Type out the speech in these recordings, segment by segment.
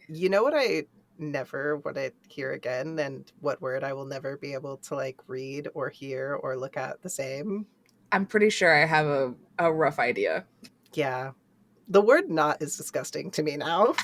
You know what I never want to hear again, and what word I will never be able to like read or hear or look at the same? I'm pretty sure I have a rough idea. Yeah. The word not is disgusting to me now.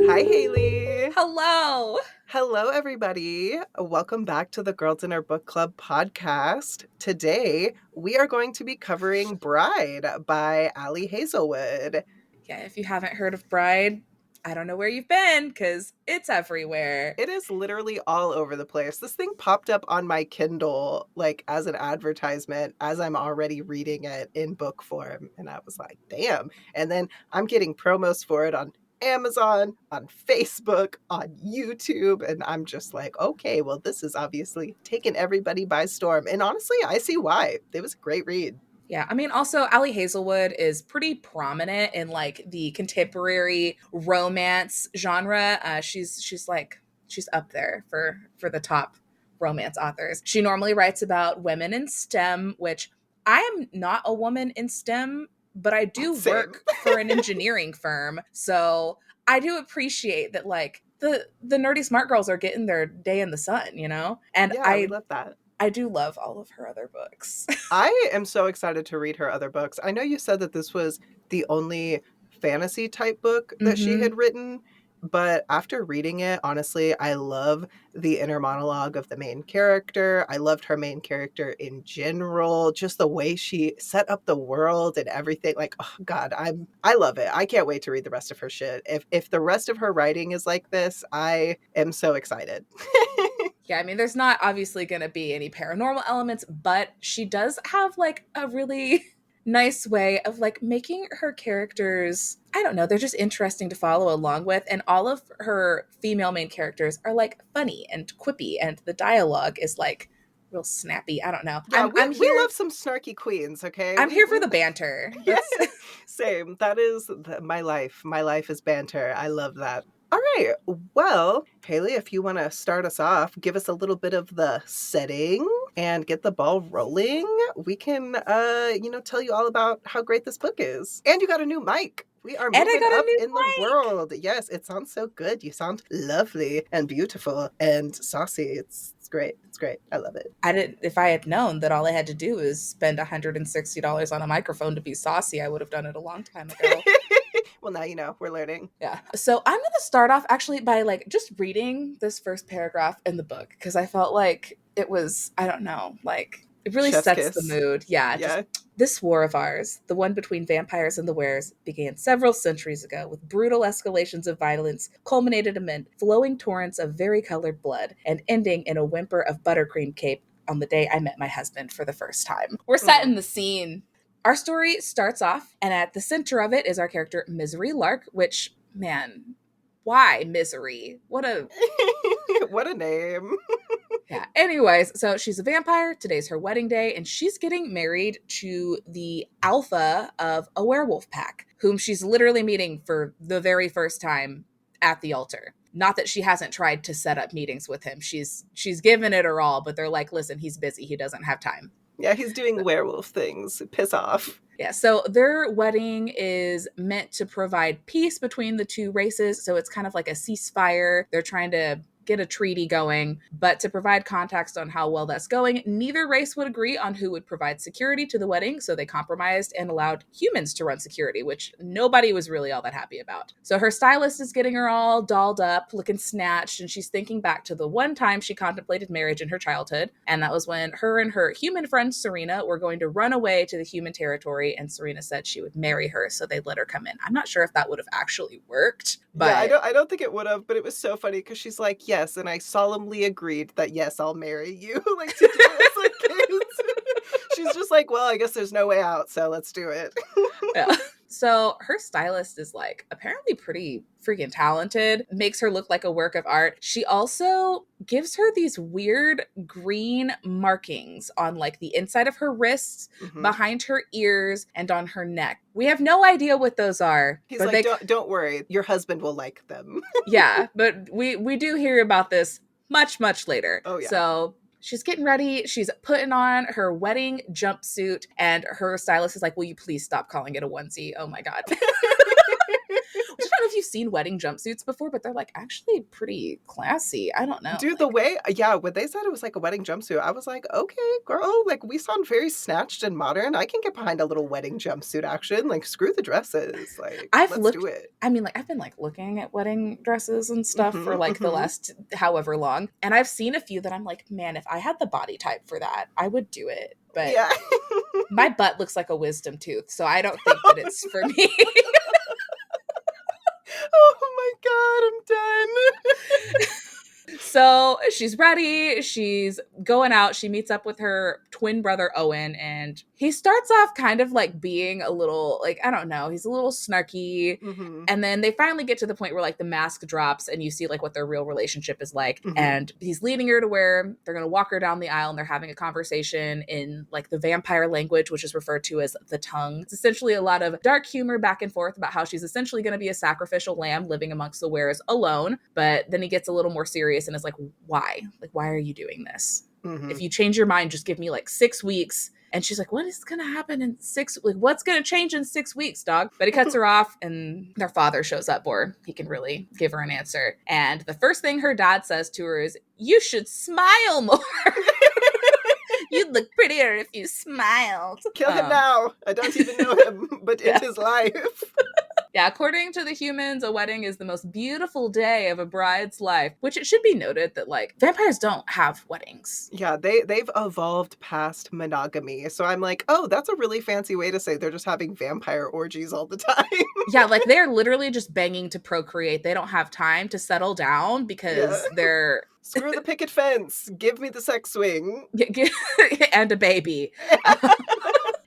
Hi, Haley. Hello. Hello, everybody. Welcome back to the Girls in Our Book Club podcast. Today, we are going to be covering Bride by Ali Hazelwood. Yeah, if you haven't heard of Bride, I don't know where you've been because it's everywhere. It is literally all over the place. This thing popped up on my Kindle like as an advertisement as I'm already reading it in book form. And I was like, damn. And then I'm getting promos for it on Amazon, on Facebook, on YouTube. And I'm just like, okay, well, this is obviously taking everybody by storm. And honestly, I see why. It was a great read. Yeah, I mean, also Ali Hazelwood is pretty prominent in like the contemporary romance genre. She's up there for the top romance authors. She normally writes about women in STEM, which I am not a woman in STEM, but I do Same. work for an engineering firm, so I do appreciate that like the nerdy smart girls are getting their day in the sun, you know. And Yeah, we I love that. I do love all of her other books. I am so excited to read her other books. I know you said that this was the only fantasy type book that she Mm-hmm. had written, but after reading it, honestly, I love the inner monologue of the main character. I loved her main character in general, just the way she set up the world and everything. Like, oh God, I love it. I can't wait to read the rest of her shit. If the rest of her writing is like this, I am so excited. Yeah, I mean, there's not obviously going to be any paranormal elements, but she does have like a really nice way of like making her characters, I don't know, they're just interesting to follow along with. And all of her female main characters are like funny and quippy, and the dialogue is like real snappy. I don't know. Yeah, I'm I'm we here love some snarky queens, okay? I'm here for We the banter. Yeah, That's same. That is my life. My life is banter. I love that. All right. Well, Haley, if you want to start us off, give us a little bit of the setting and get the ball rolling. We can, tell you all about how great this book is. And you got a new mic. We are and I moving got a up new in the mic. world. Yes, it sounds so good. You sound lovely and beautiful and saucy. It's great. It's great. I love it. I didn't if I had known that all I had to do was spend $160 on a microphone to be saucy, I would have done it a long time ago. Well, now you know. We're learning. Yeah. So I'm going to start off actually by like just reading this first paragraph in the book because I felt like it was, I don't know, like it really Chef's sets the kiss. mood. Yeah. Just Yeah. this war of ours, the one between vampires and the wares, began several centuries ago with brutal escalations of violence, culminated amid flowing torrents of varicolored blood, and ending in a whimper of buttercream cape on the day I met my husband for the first time. We're Mm. setting the scene. Our story starts off, and at the center of it is our character, Misery Lark, which, man, why Misery? What a. What a name. Yeah. Anyways, so she's a vampire. Today's her wedding day, and she's getting married to the alpha of a werewolf pack, whom she's literally meeting for the very first time at the altar. Not that she hasn't tried to set up meetings with him. She's given it her all, but they're like, listen, he's busy. He doesn't have time. Yeah, he's doing werewolf things. Piss off. Yeah, so their wedding is meant to provide peace between the two races. So it's kind of like a ceasefire. They're trying to get a treaty going. But to provide context on how well that's going, neither race would agree on who would provide security to the wedding. So they compromised and allowed humans to run security, which nobody was really all that happy about. So her stylist is getting her all dolled up, looking snatched, and she's thinking back to the one time she contemplated marriage in her childhood. And that was when her and her human friend Serena were going to run away to the human territory, and Serena said she would marry her, so they'd let her come in. I'm not sure if that would have actually worked, Yeah, but I don't think it would have, but it was so funny because she's like, yes, and I solemnly agreed that yes, I'll marry you. Like to do it as like kids. She's just like, well, I guess there's no way out, so let's do it. yeah. So her stylist is like apparently pretty freaking talented, makes her look like a work of art. She also gives her these weird green markings on like the inside of her wrists, Mhm. behind her ears, and on her neck. We have no idea what those are, He's but like, they don't worry, your husband will like them. yeah, but we do hear about this much later. Oh yeah. So she's getting ready. She's putting on her wedding jumpsuit, and her stylist is like, "Will you please stop calling it a onesie?" Oh my god. I don't know if you've seen wedding jumpsuits before, but they're like actually pretty classy. I don't know. Dude, the Like, way, yeah, when they said it was like a wedding jumpsuit, I was like, okay, girl, like we sound very snatched and modern. I can get behind a little wedding jumpsuit action. Like, screw the dresses. Like, I've let's do looked it. I mean, like I've been like looking at wedding dresses and stuff for like the Hmm. last however long, and I've seen a few that I'm like, man, if I had the body type for that, I would do it. But Yeah. my butt looks like a wisdom tooth, so I don't think that it's for me. Oh my God, I'm done. So she's ready. She's going out. She meets up with her twin brother, Owen, and he starts off kind of like being a little, like, I don't know, he's a little snarky. Hmm. And then they finally get to the point where like the mask drops and you see like what their real relationship is like. Hmm. And he's leading her to where they're going to walk her down the aisle and they're having a conversation in like the vampire language, which is referred to as the tongue. It's essentially a lot of dark humor back and forth about how she's essentially going to be a sacrificial lamb living amongst the wares alone. But then he gets a little more serious and is like, why? Like, why are you doing this? Hmm. If you change your mind, just give me like 6 weeks. And she's like, what is going to happen in what's going to change in 6 weeks, dog? But he cuts her off and their father shows up or he can really give her an answer. And the first thing her dad says to her is, you should smile more. You'd look prettier if you smiled. Kill him now. I don't even know him, but Yeah. end his life. Yeah, according to the humans, a wedding is the most beautiful day of a bride's life, which it should be noted that, like, vampires don't have weddings. Yeah, they've evolved past monogamy. So I'm like, oh, that's a really fancy way to say they're just having vampire orgies all the time. Yeah, like, they're literally just banging to procreate. They don't have time to settle down Yeah. because they're... Screw the picket fence. Give me the sex swing. and a baby.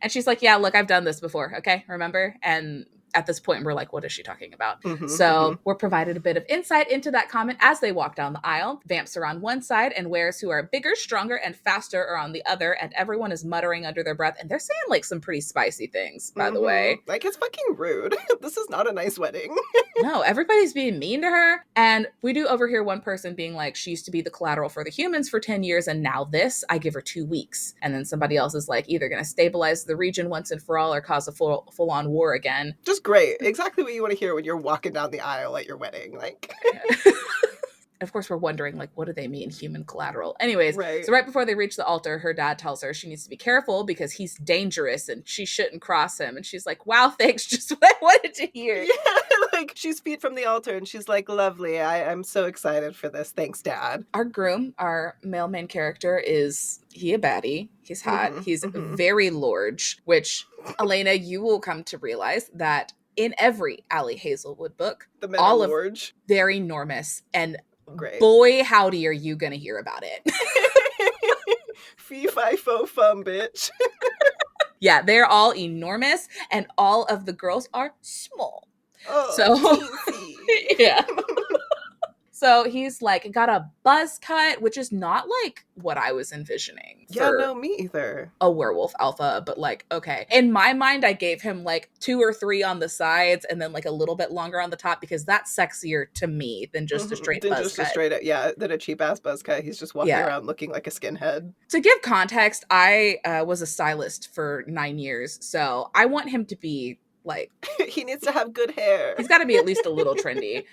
And she's like, yeah, look, I've done this before, okay? Remember? And at this point, we're like, what is she talking about? Mhm, So we're provided a bit of insight into that comment as they walk down the aisle. Vamps are on one side and wares who are bigger, stronger, and faster are on the other, and everyone is muttering under their breath. And they're saying like some pretty spicy things, by the way. Like, it's fucking rude. This is not a nice wedding. No, everybody's being mean to her. And we do overhear one person being like, she used to be the collateral for the humans for 10 years, and now this, I give her 2 weeks. And then somebody else is like, either going to stabilize the region once and for all or cause a full-on war again. Just great. Exactly what you want to hear when you're walking down the aisle at your wedding. Like, Of course, we're wondering, like, what do they mean, human collateral? Anyways, right. So right before they reach the altar, her dad tells her she needs to be careful because he's dangerous and she shouldn't cross him. And she's like, wow, thanks, just what I wanted to hear. Yeah, like she's feet from the altar and she's like, lovely. I'm so excited for this. Thanks, Dad. Our groom, our male main character, is he a baddie? He's hot. He's mhm. very large, which, Elena, you will come to realize that in every Ali Hazelwood book, The men all are of large. they're enormous. And Great. boy, howdy, are you going to hear about it. Fee, fi, fo, fum, bitch. Yeah, they're all enormous, and all of the girls are small. Oh, So, yeah. So he's like got a buzz cut, which is not like what I was envisioning. Yeah, no, me either. A werewolf alpha, but like, okay. In my mind, I gave him like 2 or 3 on the sides and then like a little bit longer on the top because that's sexier to me than just a straight buzz cut. Than a cheap ass buzz cut. He's just walking around looking like a skinhead. To give context, I was a stylist for 9 years, so I want him to be like... He needs to have good hair. He's got to be at least a little trendy.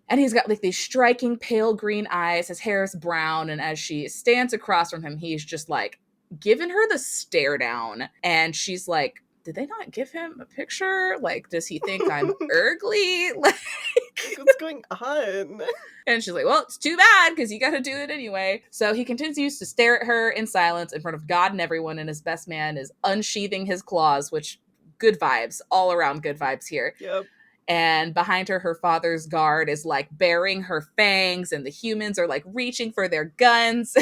And he's got like these striking pale green eyes. His hair is brown. And as she stands across from him, he's just like giving her the stare down. And she's like, did they not give him a picture? Like, does he think I'm ugly? Like, what's going on? And she's like, well, it's too bad because you got to do it anyway. So he continues to stare at her in silence in front of God and everyone. And his best man is unsheathing his claws, which good vibes, all around good vibes here. Yep. And behind her, her father's guard is like baring her fangs, and the humans are like reaching for their guns.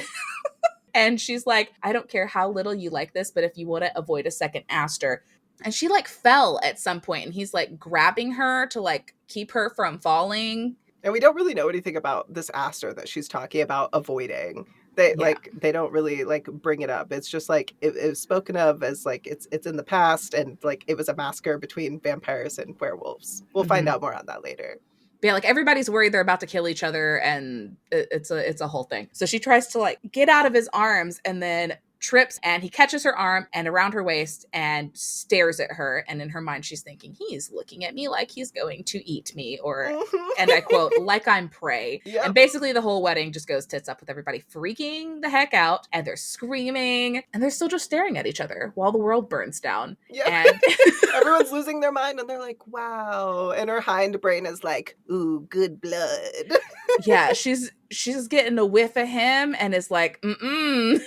And she's like, I don't care how little you like this, but if you want to avoid a second aster, And she like fell at some point, and he's like grabbing her to like keep her from falling. And we don't really know anything about this Aster that she's talking about avoiding. They Yeah. like they don't really like bring it up. It's just like it was spoken of as like it's in the past, and like it was a massacre between vampires and werewolves. We'll find Mm-hmm. out more on that later. But yeah, like everybody's worried they're about to kill each other, and it's a whole thing. So she tries to like get out of his arms, and then trips, and he catches her arm and around her waist and stares at her. And in her mind, she's thinking, he's looking at me like he's going to eat me, or, and I quote, like I'm prey. Yep. And basically the whole wedding just goes tits up with everybody freaking the heck out, and they're screaming, and they're still just staring at each other while the world burns down. Yeah. And everyone's losing their mind, and they're like, wow. And her hind brain is like, ooh, good blood. Yeah, she's getting a whiff of him and is like, mm-mm.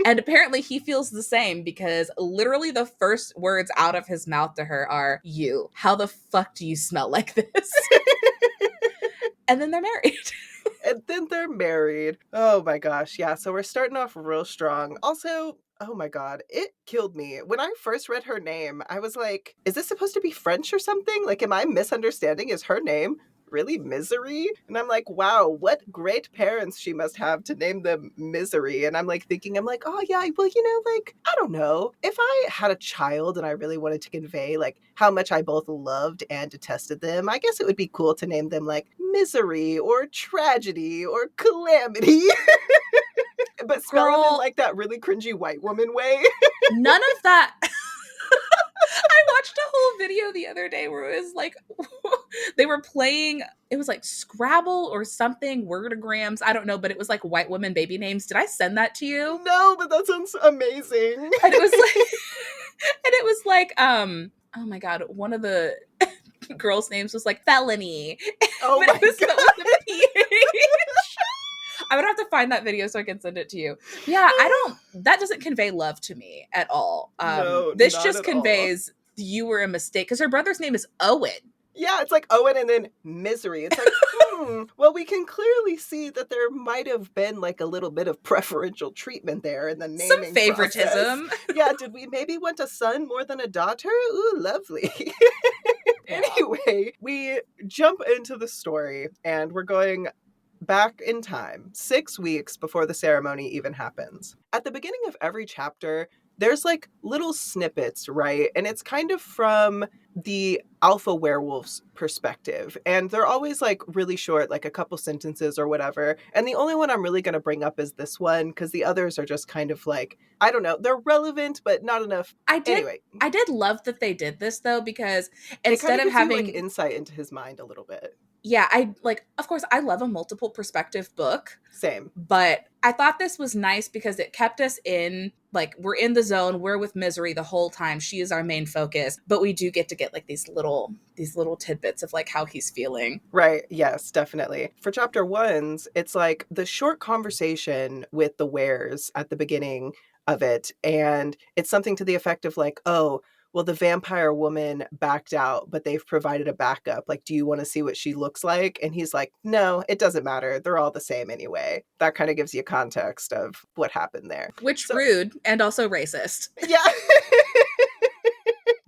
And apparently he feels the same, because literally the first words out of his mouth to her are, you, how the fuck do you smell like this? And then they're married. And then they're married. Oh my gosh. Yeah. So we're starting off real strong. Also, oh my God, it killed me. When I first read her name, I was like, is this supposed to be French or something? Like, am I misunderstanding? Is her name really Misery? And I'm like, wow, what great parents she must have to name them Misery. And I'm like thinking, I'm like, oh yeah, well, like, I don't know. If I had a child and I really wanted to convey like how much I both loved and detested them, I guess it would be cool to name them like Misery or Tragedy or Calamity. But spell them in like that really cringy white woman way. None of that. I watched a whole video the other day where it was like they were playing, it was like Scrabble or something, wordagrams, I don't know, but it was like white women baby names. Did I send that to you? No, but that sounds amazing. And it was like and it was like oh my God, one of the girls' names was like Felony. Oh but my it was God. with a PH. I would have to find that video so I can send it to you. Yeah, that doesn't convey love to me at all. No, this not just at conveys you were a mistake, because her brother's name is Owen. Yeah, it's like Owen and then Misery. It's like, well, we can clearly see that there might have been like a little bit of preferential treatment there in the naming Some favoritism. process. Yeah, did we maybe want a son more than a daughter? Ooh, lovely. Yeah. Anyway, we jump into the story, and we're going back in time, 6 weeks before the ceremony even happens. At the beginning of every chapter, there's like little snippets, right? And it's kind of from the alpha werewolf's perspective. And they're always like really short, like a couple sentences or whatever. And the only one I'm really going to bring up is this one, because the others are just kind of like, I don't know, they're relevant, but not enough. I Anyway, did love that they did this though, because it instead kind of gives you, having like insight into his mind a little bit. yeah, I like, of course, I love a multiple perspective book. Same. But I thought this was nice because it kept us in, like, we're in the zone, we're with Misery the whole time. She is our main focus, but we do get to get like these little tidbits of like how he's feeling. Right. Yes, definitely. For chapter ones, it's like the short conversation with the wares at the beginning of it. And it's something to the effect of like, oh, well, the vampire woman backed out, but they've provided a backup. Like, do you want to see what she looks like? And he's like, no, it doesn't matter. They're all the same anyway. That kind of gives you context of what happened there. Which rude and also racist. Yeah.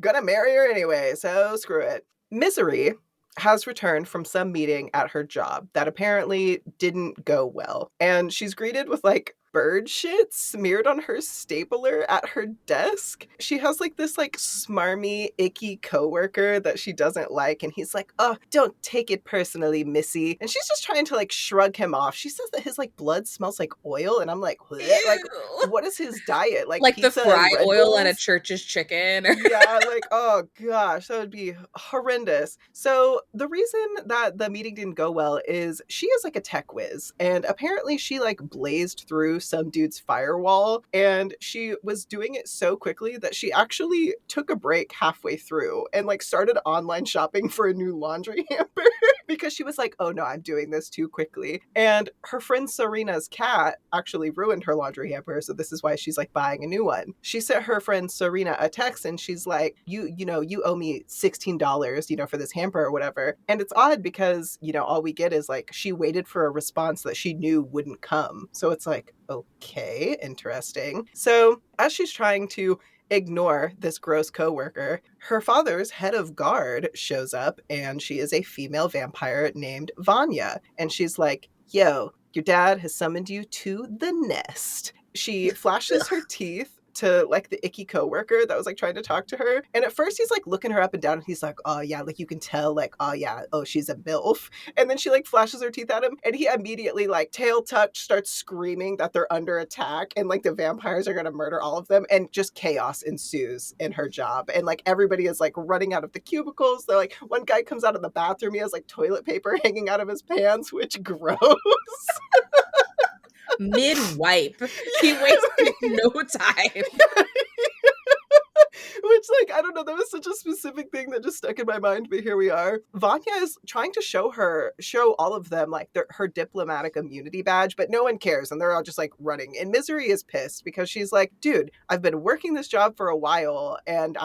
Gonna marry her anyway, so screw it. Misery has returned from some meeting at her job that apparently didn't go well. And she's greeted with like bird shit smeared on her stapler at her desk. She has like this like smarmy, icky coworker that she doesn't like, and he's like, oh, don't take it personally, Missy. And she's just trying to like shrug him off. She says that his like blood smells like oil, and I'm like, like, what is his diet? Like the fry oil at a Bulls? church's chicken? Yeah, like, oh gosh, that would be horrendous. So the reason that the meeting didn't go well is she is like a tech whiz, and apparently she like blazed through some dude's firewall, and she was doing it so quickly that she actually took a break halfway through and like started online shopping for a new laundry hamper because she was like, oh no, I'm doing this too quickly. And her friend Serena's cat actually ruined her laundry hamper, so this is why she's like buying a new one. She sent her friend Serena a text, and she's like, you owe me $16, for this hamper or whatever. And it's odd because, all we get is like, she waited for a response that she knew wouldn't come. So it's like, okay, interesting. So as she's trying to ignore this gross coworker. Her father's head of guard shows up, and she is a female vampire named Vanya. And she's like, yo, your dad has summoned you to the nest. She flashes her teeth to like the icky coworker that was like trying to talk to her. And at first he's like looking her up and down and he's like, oh yeah, like you can tell, like, oh yeah, oh she's a MILF. And then she like flashes her teeth at him and he immediately like tail touch starts screaming that they're under attack and like the vampires are gonna murder all of them, and just chaos ensues in her job. And like everybody is like running out of the cubicles. They're like, one guy comes out of the bathroom, he has like toilet paper hanging out of his pants, which gross. Mid wipe. He wasted no time. Which, like, I don't know, that was such a specific thing that just stuck in my mind, but here we are. Vanya is trying to show all of them, like, her diplomatic immunity badge, but no one cares, and they're all just, like, running. And Misery is pissed because she's like, dude, I've been working this job for a while, and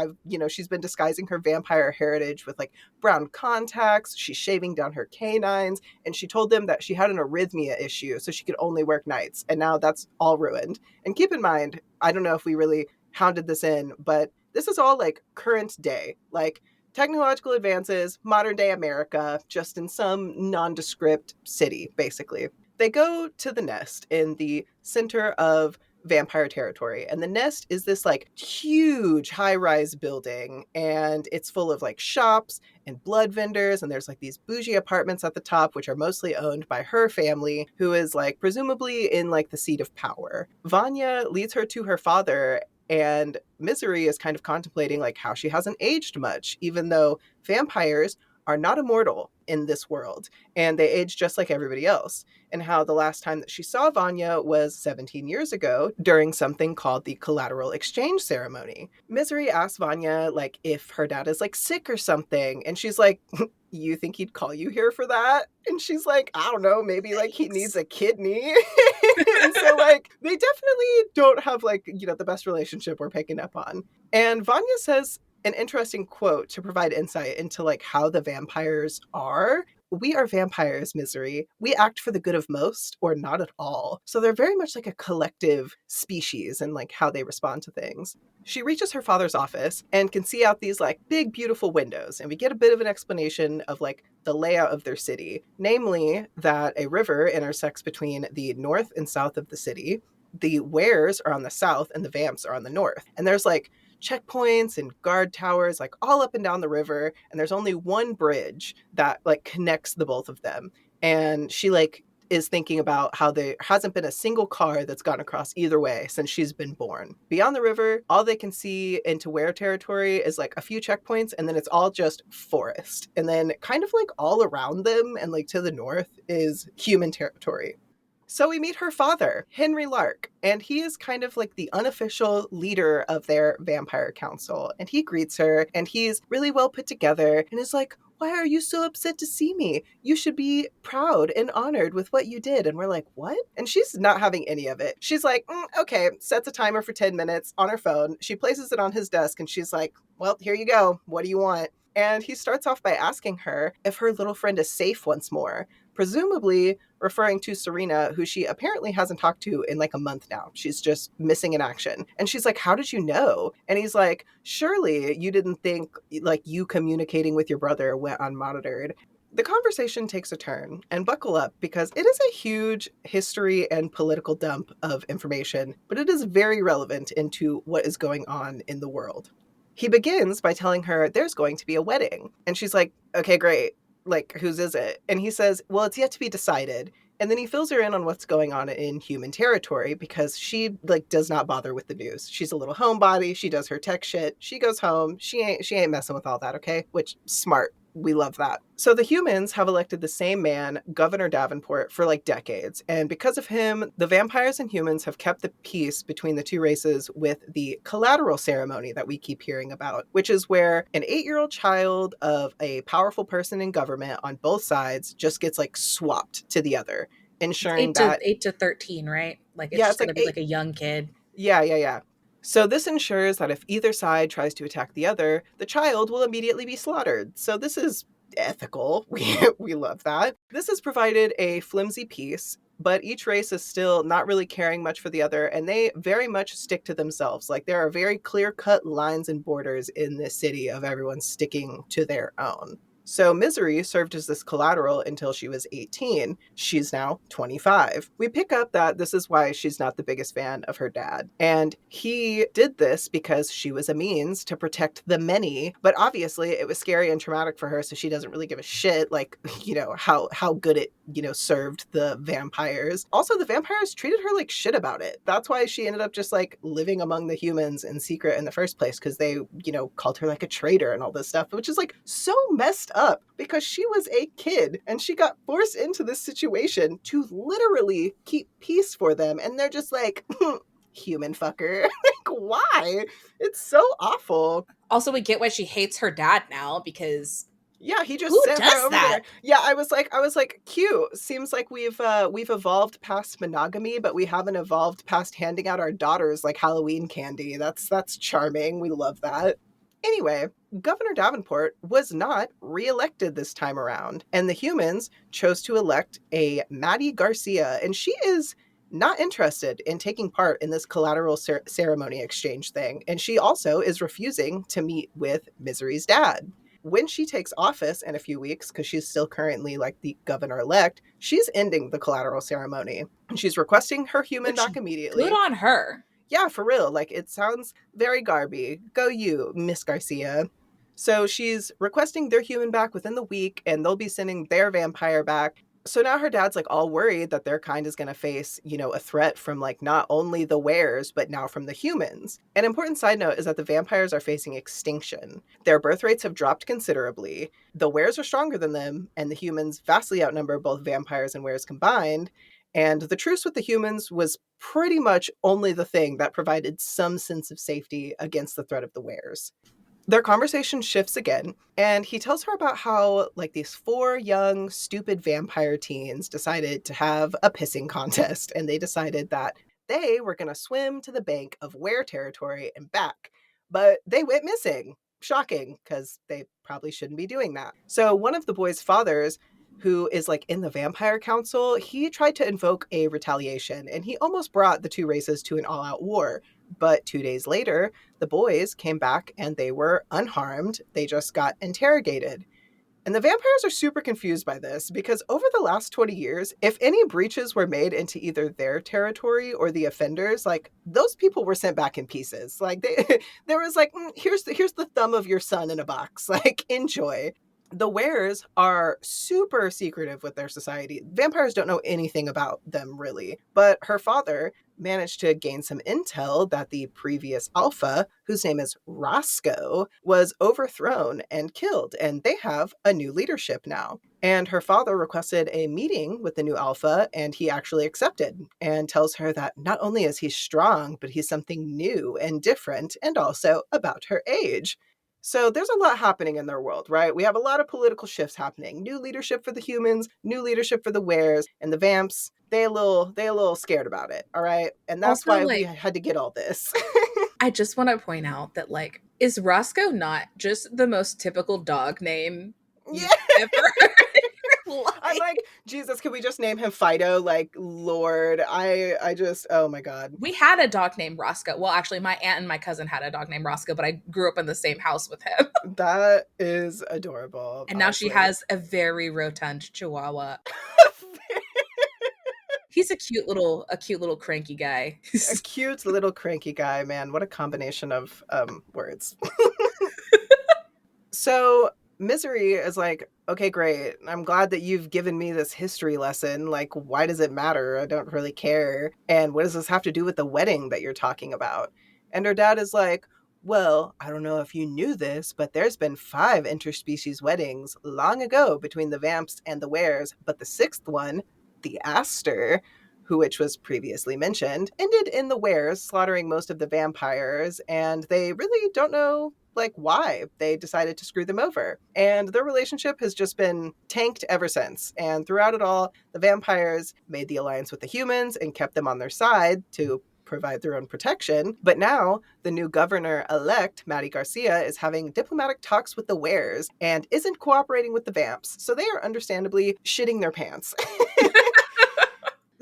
she's been disguising her vampire heritage with, like, brown contacts, she's shaving down her canines, and she told them that she had an arrhythmia issue, so she could only work nights, and now that's all ruined. And keep in mind, I don't know if we really hounded this in, but this is all like current day, like technological advances, modern day America, just in some nondescript city, basically. They go to the nest in the center of vampire territory. And the nest is this like huge high rise building. And it's full of like shops and blood vendors. And there's like these bougie apartments at the top, which are mostly owned by her family, who is like presumably in like the seat of power. Vanya leads her to her father, and Misery is kind of contemplating like how she hasn't aged much, even though vampires are not immortal in this world and they age just like everybody else. And how the last time that she saw Vanya was 17 years ago during something called the collateral exchange ceremony. Misery asks Vanya like if her dad is like sick or something, and she's like, you think he'd call you here for that? And she's like, I don't know, maybe like he needs a kidney. And so like they definitely don't have like, the best relationship we're picking up on. And Vanya says an interesting quote to provide insight into like how the vampires are. We are vampires, Misery. We act for the good of most or not at all. So they're very much like a collective species and like how they respond to things. She reaches her father's office and can see out these like big, beautiful windows. And we get a bit of an explanation of like the layout of their city, namely that a river intersects between the north and south of the city. The wares are on the south and the vamps are on the north. And there's like checkpoints and guard towers like all up and down the river, and there's only one bridge that like connects the both of them. And she like is thinking about how there hasn't been a single car that's gone across either way since she's been born. Beyond the river, all they can see into Ware territory is like a few checkpoints, and then it's all just forest. And then kind of like all around them and like to the north is human territory. So we meet her father, Henry Lark, and he is kind of like the unofficial leader of their vampire council. And he greets her, and he's really well put together and is like, why are you so upset to see me? You should be proud and honored with what you did. And we're like, what? And she's not having any of it. She's like, okay, sets a timer for 10 minutes on her phone. She places it on his desk and she's like, well, here you go. What do you want? And he starts off by asking her if her little friend is safe once more, presumably referring to Serena, who she apparently hasn't talked to in like a month now. She's just missing in action. And she's like, how did you know? And he's like, surely you didn't think like you communicating with your brother went unmonitored. The conversation takes a turn, and buckle up because it is a huge history and political dump of information, but it is very relevant into what is going on in the world. He begins by telling her there's going to be a wedding. And she's like, okay, great. Like, whose is it? And he says, well, it's yet to be decided. And then he fills her in on what's going on in human territory because she like does not bother with the news. She's a little homebody. She does her tech shit. She goes home. She ain't messing with all that, okay? Which, smart. We love that. So the humans have elected the same man, Governor Davenport, for like decades. And because of him, the vampires and humans have kept the peace between the two races with the collateral ceremony that we keep hearing about, which is where an 8-year-old child of a powerful person in government on both sides just gets like swapped to the other, ensuring that 8 to 13, right? Like it's yeah, just it's like going to be like a young kid. Yeah. So this ensures that if either side tries to attack the other, the child will immediately be slaughtered. So this is ethical. We love that. This has provided a flimsy peace, but each race is still not really caring much for the other, and they very much stick to themselves. Like, there are very clear-cut lines and borders in this city of everyone sticking to their own. So Misery served as this collateral until she was 18. She's now 25. We pick up that this is why she's not the biggest fan of her dad. And he did this because she was a means to protect the many, but obviously it was scary and traumatic for her, so she doesn't really give a shit, like, how good it, served the vampires. Also, the vampires treated her like shit about it. That's why she ended up just like living among the humans in secret in the first place, because they, called her like a traitor and all this stuff, which is like so messed up because she was a kid and she got forced into this situation to literally keep peace for them. And they're just like, human fucker. Like, why? It's so awful. Also, we get why she hates her dad now, because yeah, he just who sent her does over that? there. Yeah, I was like, cute. Seems like we've evolved past monogamy, but we haven't evolved past handing out our daughters like Halloween candy. That's charming. We love that. Anyway, Governor Davenport was not reelected this time around, and the humans chose to elect a Maddie Garcia, and she is not interested in taking part in this collateral ceremony exchange thing, and she also is refusing to meet with Misery's dad. When she takes office in a few weeks, because she's still currently like the governor-elect, she's ending the collateral ceremony, and she's requesting her human back immediately. Good on her. Yeah, for real. Like, it sounds very Garby. Go you, Miss Garcia. So she's requesting their human back within the week, and they'll be sending their vampire back. So now her dad's like all worried that their kind is going to face, a threat from like not only the wares, but now from the humans. An important side note is that the vampires are facing extinction. Their birth rates have dropped considerably. The wares are stronger than them, and the humans vastly outnumber both vampires and wares combined. And the truce with the humans was pretty much only the thing that provided some sense of safety against the threat of the wares. Their conversation shifts again, and he tells her about how, like, these 4 young, stupid vampire teens decided to have a pissing contest, and they decided that they were going to swim to the bank of were territory and back. But they went missing. Shocking, because they probably shouldn't be doing that. So one of the boys' fathers, who is like in the vampire council, he tried to invoke a retaliation, and he almost brought the two races to an all-out war. But 2 days later, the boys came back and they were unharmed. They just got interrogated. And the vampires are super confused by this because over the last 20 years, if any breaches were made into either their territory or the offenders, like, those people were sent back in pieces. Like, there was like, here's the thumb of your son in a box. Like, enjoy. The wares are super secretive with their society. Vampires don't know anything about them, really. But her father managed to gain some intel that the previous alpha, whose name is Roscoe, was overthrown and killed, and they have a new leadership now. And her father requested a meeting with the new alpha, and he actually accepted, and tells her that not only is he strong, but he's something new and different, and also about her age. So there's a lot happening in their world, right? We have a lot of political shifts happening. New leadership for the humans, new leadership for the wares, and the vamps, they a little scared about it, all right? And that's Also, why we like, had to get all this. I just want to point out that, like, is Roscoe not just the most typical dog name Yeah. you've ever heard? I'm like, Jesus, can we just name him Fido? Like, Lord, I just, oh my God. We had a dog named Roscoe. Well, actually, my aunt and my cousin had a dog named Roscoe, but I grew up in the same house with him. That is adorable. And now she has a very rotund chihuahua. He's a cute little cranky guy. A cute little cranky guy, man. What a combination of words. So Misery is like, okay, great. I'm glad that you've given me this history lesson. Like, why does it matter? I don't really care. And what does this have to do with the wedding that you're talking about? And her dad is like, well, I don't know if you knew this, but there's been 5 interspecies weddings long ago between the vamps and the wares, but the 6th one, the Aster, which was previously mentioned, ended in the wares slaughtering most of the vampires, and they really don't know like why they decided to screw them over. And their relationship has just been tanked ever since. And throughout it all, the vampires made the alliance with the humans and kept them on their side to provide their own protection. But now the new governor-elect, Maddie Garcia, is having diplomatic talks with the wares and isn't cooperating with the vamps. So they are understandably shitting their pants.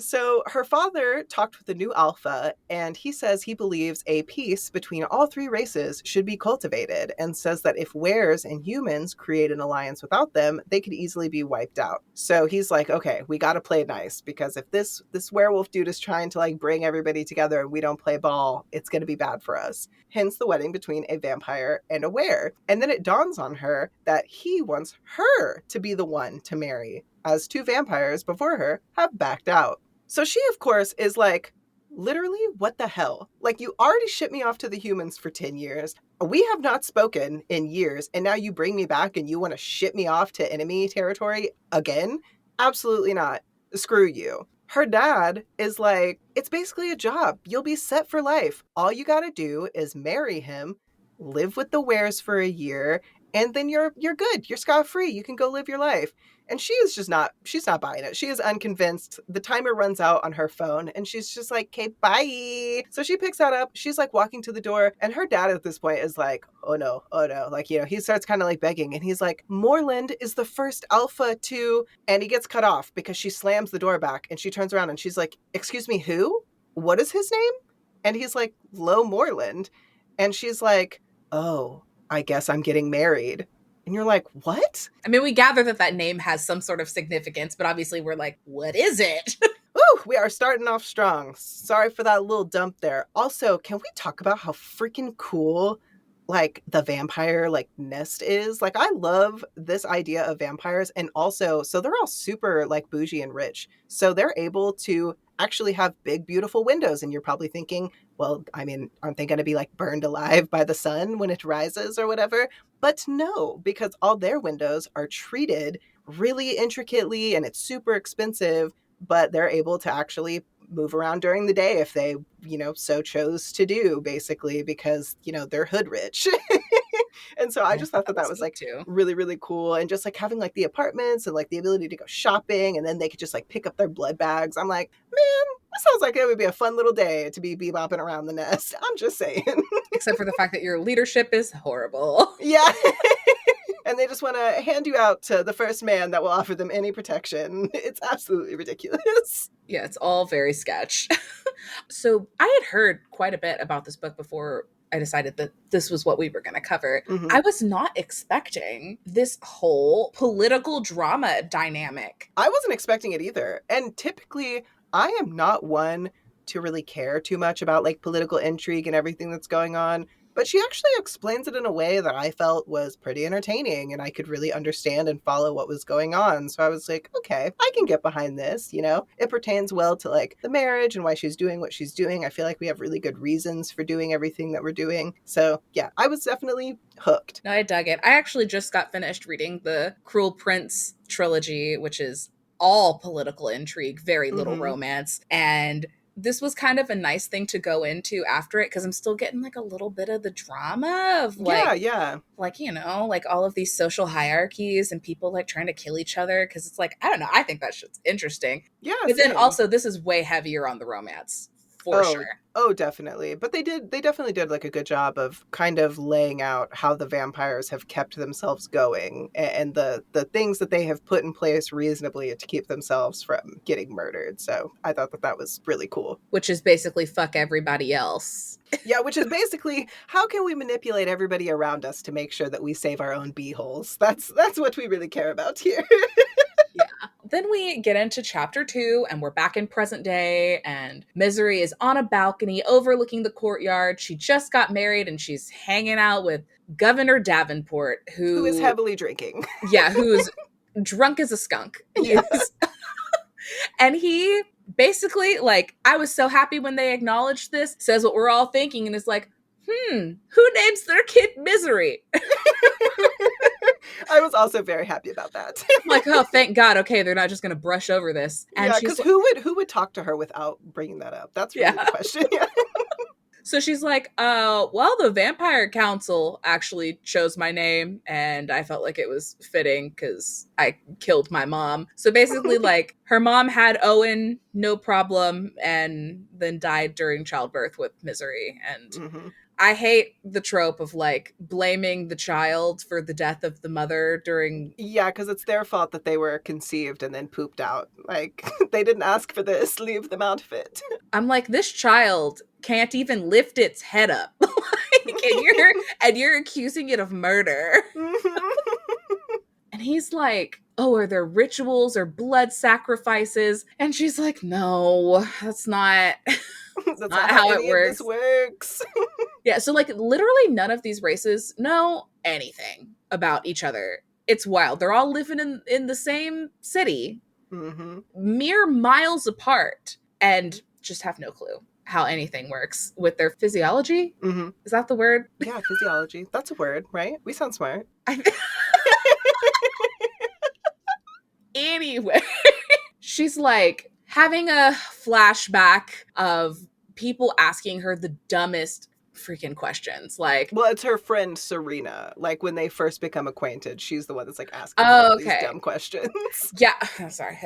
So her father talked with the new alpha, and he says he believes a peace between all three races should be cultivated, and says that if wares and humans create an alliance without them, they could easily be wiped out. So he's like, okay, we got to play nice, because if this werewolf dude is trying to like bring everybody together and we don't play ball, it's going to be bad for us. Hence the wedding between a vampire and a were. And then it dawns on her that he wants her to be the one to marry, as two vampires before her have backed out. So she, of course, is like, literally, what the hell? Like, you already shipped me off to the humans for 10 years. We have not spoken in years, and now you bring me back and you want to ship me off to enemy territory again? Absolutely not. Screw you. Her dad is like, it's basically a job. You'll be set for life. All you got to do is marry him, live with the wares for a year, and then you're good. You're scot-free. You can go live your life. And she is just not, she's not buying it. She is unconvinced. The timer runs out on her phone and she's just like, okay, bye. So she picks that up. She's like walking to the door, and her dad at this point is like, oh no, oh no. Like, you know, he starts kind of like begging, and he's like, Moreland is the first alpha to, and he gets cut off because she slams the door back and she turns around and she's like, excuse me, who? What is his name? And he's like, Lo Moreland. And she's like, oh, I guess I'm getting married. And you're like, what? I mean, we gather that that name has some sort of significance, but obviously we're like, what is it? Woo, we are starting off strong. Sorry for that little dump there. Also, can we talk about how freaking cool like the vampire like nest is? Like, I love this idea of vampires. And also, so they're all super like bougie and rich, so they're able to actually have big beautiful windows. And you're probably thinking, well, I mean, aren't they going to be like burned alive by the sun when it rises or whatever? But no, because all their windows are treated really intricately and it's super expensive, but they're able to actually move around during the day if they, you know, so chose to do, basically, because, you know, they're hood rich. And so I Yeah, just thought that that that was was neat like too. really, really cool. And just like having like the apartments and like the ability to go shopping, and then they could just like pick up their blood bags. I'm like, man, that sounds like it would be a fun little day to be bebopping around the nest. I'm just saying. Except for the fact that your leadership is horrible. Yeah. And they just want to hand you out to the first man that will offer them any protection. It's absolutely ridiculous. Yeah, it's all very sketch. So I had heard quite a bit about this book before I decided that this was what we were going to cover. Mm-hmm. I was not expecting this whole political drama dynamic. I wasn't expecting it either. And typically, I am not one to really care too much about like political intrigue and everything that's going on. But she actually explains it in a way that I felt was pretty entertaining, and I could really understand and follow what was going on. So I was like, okay, I can get behind this, you know? It pertains well to like the marriage and why she's doing what she's doing. I feel like we have really good reasons for doing everything that we're doing. So yeah, I was definitely hooked. No, I dug it. I actually just got finished reading the Cruel Prince trilogy, which is all political intrigue, very little Mm-hmm. romance. And this was kind of a nice thing to go into after it because I'm still getting like a little bit of the drama of Yeah, yeah. like, you know, like all of these social hierarchies and people like trying to kill each other. Cause it's like, I don't know, I think that shit's interesting. Yeah, But then same. also, this is way heavier on the romance for Oh, sure. oh, definitely. But they definitely did like a good job of kind of laying out how the vampires have kept themselves going, and the things that they have put in place reasonably to keep themselves from getting murdered. So I thought that that was really cool. Which is basically fuck everybody else. Yeah, which is basically how can we manipulate everybody around us to make sure that we save our own beeholes? That's what we really care about here. Yeah. Then we get into chapter 2 and we're back in present day and Misery is on a balcony overlooking the courtyard. She just got married and she's hanging out with Governor Davenport Who is who heavily drinking. yeah, who's drunk as a skunk. Yeah. Yes. And he basically like I was so happy when they acknowledged this, says what we're all thinking and is like, who names their kid Misery? I was also very happy about that. I'm like, oh, thank God. Okay, they're not just going to brush over this. And Yeah, she's because who would talk to her without bringing that up? That's really the yeah. question. Yeah. So she's like, well, the Vampire Council actually chose my name, and I felt like it was fitting because I killed my mom. So basically, like, her mom had Owen, no problem, and then died during childbirth with Misery. And Mm-hmm. I hate the trope of like blaming the child for the death of the mother during. Yeah, because it's their fault that they were conceived and then pooped out. Like, they didn't ask for this, leave them out of it. I'm like, this child can't even lift its head up. Like, and you're accusing it of murder. And he's like, oh, are there rituals or blood sacrifices? And she's like, no, that's not That's not not how how it any of this works. works. Yeah, so like literally none of these races know anything about each other. It's wild. They're all living in the same city, Mm-hmm. mere miles apart, and just have no clue how anything works with their physiology. Mm-hmm. Is that the word? Yeah, physiology. That's a word, right? We sound smart. Anyway, she's like having a flashback of people asking her the dumbest freaking questions. Like, Well, it's her friend Serena. Like, when they first become acquainted, she's the one that's like asking her oh, all these okay. dumb questions. Yeah, I'm sorry.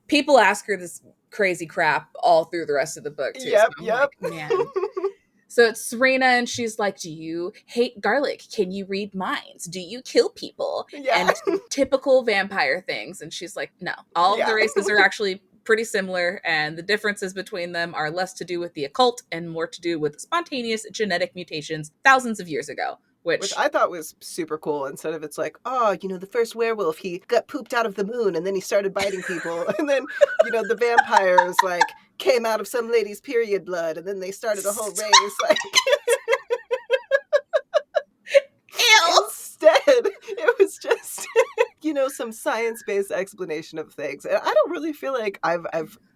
People ask her this crazy crap all through the rest of the book too. So Yep, I'm yep. like, man. So it's Serena, and she's like, do you hate garlic? Can you read minds? Do you kill people? Yeah. And typical vampire things. And she's like, no, all of the Yeah. races are actually pretty similar, and the differences between them are less to do with the occult and more to do with spontaneous genetic mutations thousands of years ago. Which Which, I thought was super cool. Instead of it's like, oh, the first werewolf, he got pooped out of the moon and then he started biting people. And then, the vampires, like, came out of some lady's period blood and then they started a whole race. Like, ew! instead, it was just, some science-based explanation of things. And I don't really feel like I've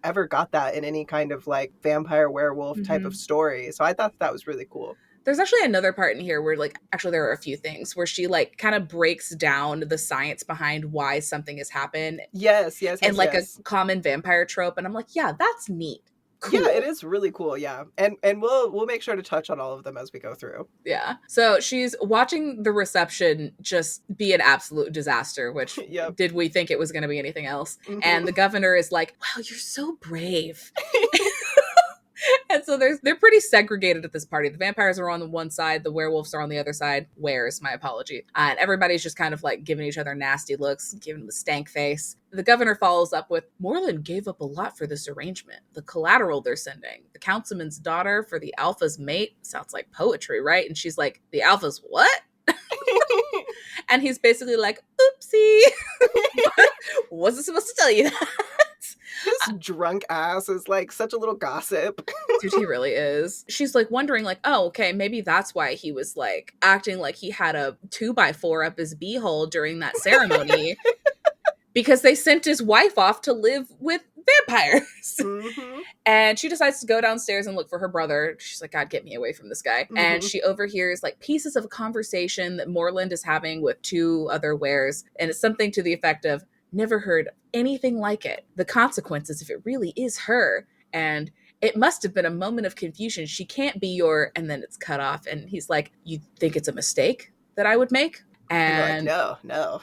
ever got that in any kind of, like, vampire werewolf type of story. So I thought that was really cool. There's actually another part in here where, like, actually there are a few things where she, like, kind of breaks down the science behind why something has happened Yes, yes, and, yes, like, a yes. common vampire trope. And I'm like, yeah, that's neat. Cool. Yeah, it is really cool. Yeah, and we'll make sure to touch on all of them as we go through. Yeah. So she's watching the reception just be an absolute disaster, which Yep. did we think it was going to be anything else? Mm-hmm. And the governor is like, wow, you're so brave. And so they're pretty segregated at this party. The vampires are on the one side, the werewolves are on the other side. Where's my apology? And everybody's just kind of like giving each other nasty looks, giving them the stank face. The governor follows up with, Moreland gave up a lot for this arrangement. The collateral they're sending. The councilman's daughter for the alpha's mate. Sounds like poetry, right? And she's like, the alpha's what? And he's basically like, oopsie. Wasn't supposed to tell you that. His drunk ass is like such a little gossip. Dude, he really is. She's like wondering, like, oh, okay, maybe that's why he was like acting like he had a 2x4 up his beehole during that ceremony. Because they sent his wife off to live with vampires. Mm-hmm. And she decides to go downstairs and look for her brother. She's like, God, get me away from this guy. Mm-hmm. And she overhears like pieces of a conversation that Moreland is having with two other wares. And it's something to the effect of, never heard anything like it. The consequences if it really is her. And it must have been a moment of confusion. She can't be your, and then it's cut off. And he's like, you think it's a mistake that I would make? And they're like, no.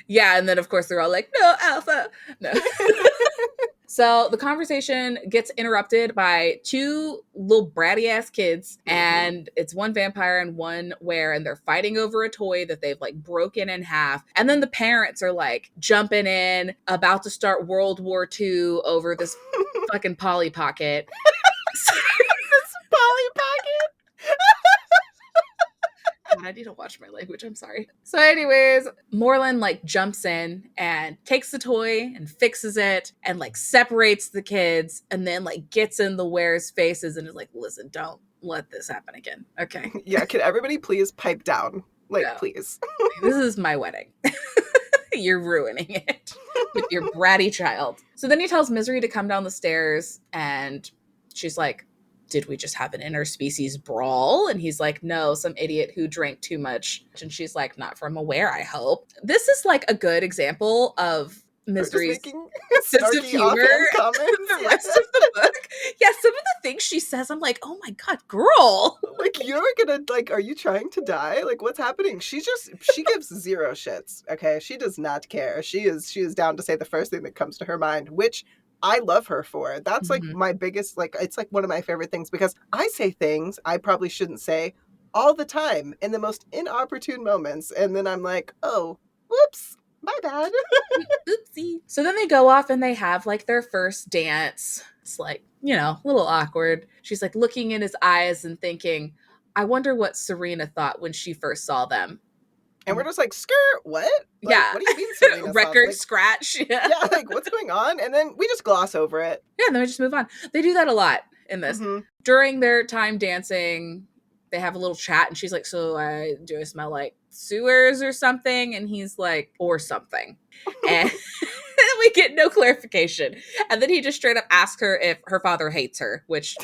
Yeah, and then of course they're all like, no, Alpha. No. So the conversation gets interrupted by two little bratty ass kids, and it's one vampire and one were, and they're fighting over a toy that they've like broken in half. And then the parents are like jumping in, about to start World War II over this fucking Polly Pocket. This Polly Pocket? God, I need to watch my language. I'm sorry. So anyways, Moreland like jumps in and takes the toy and fixes it and like separates the kids and then like gets in the wearers' faces and is like, listen, don't let this happen again. Okay. Yeah, can everybody please pipe down? Like, no. Please. This is my wedding. You're ruining it with your bratty child. So then he tells Misery to come down the stairs and she's like, did we just have an interspecies brawl? And he's like, no, some idiot who drank too much. And she's like, not from aware, I hope. This is like a good example of Misery's sense of humor. The rest of the book. Yeah, some of the things she says, I'm like, oh my God, girl. Like, you're gonna, like, are you trying to die? Like, what's happening? She gives zero shits, okay? She does not care. She is down to say the first thing that comes to her mind, which I love her for. That's like Mhm. my biggest, like, it's like one of my favorite things because I say things I probably shouldn't say all the time in the most inopportune moments. And then I'm like, oh, whoops, my bad. Oopsie. So then they go off and they have like their first dance. It's like, a little awkward. She's like looking in his eyes and thinking, I wonder what Serena thought when she first saw them. And we're And just like, skirt, what? Like, yeah, what do you mean Serena saw? record Like, scratch. Yeah. yeah, like, what's going on? And then we just gloss over it. Yeah, and then we just move on. They do that a lot in this. Mm-hmm. During their time dancing, they have a little chat, and she's like, "So, do I smell like sewers or something?" And he's like, "Or something." And we get no clarification. And then he just straight up asks her if her father hates her, which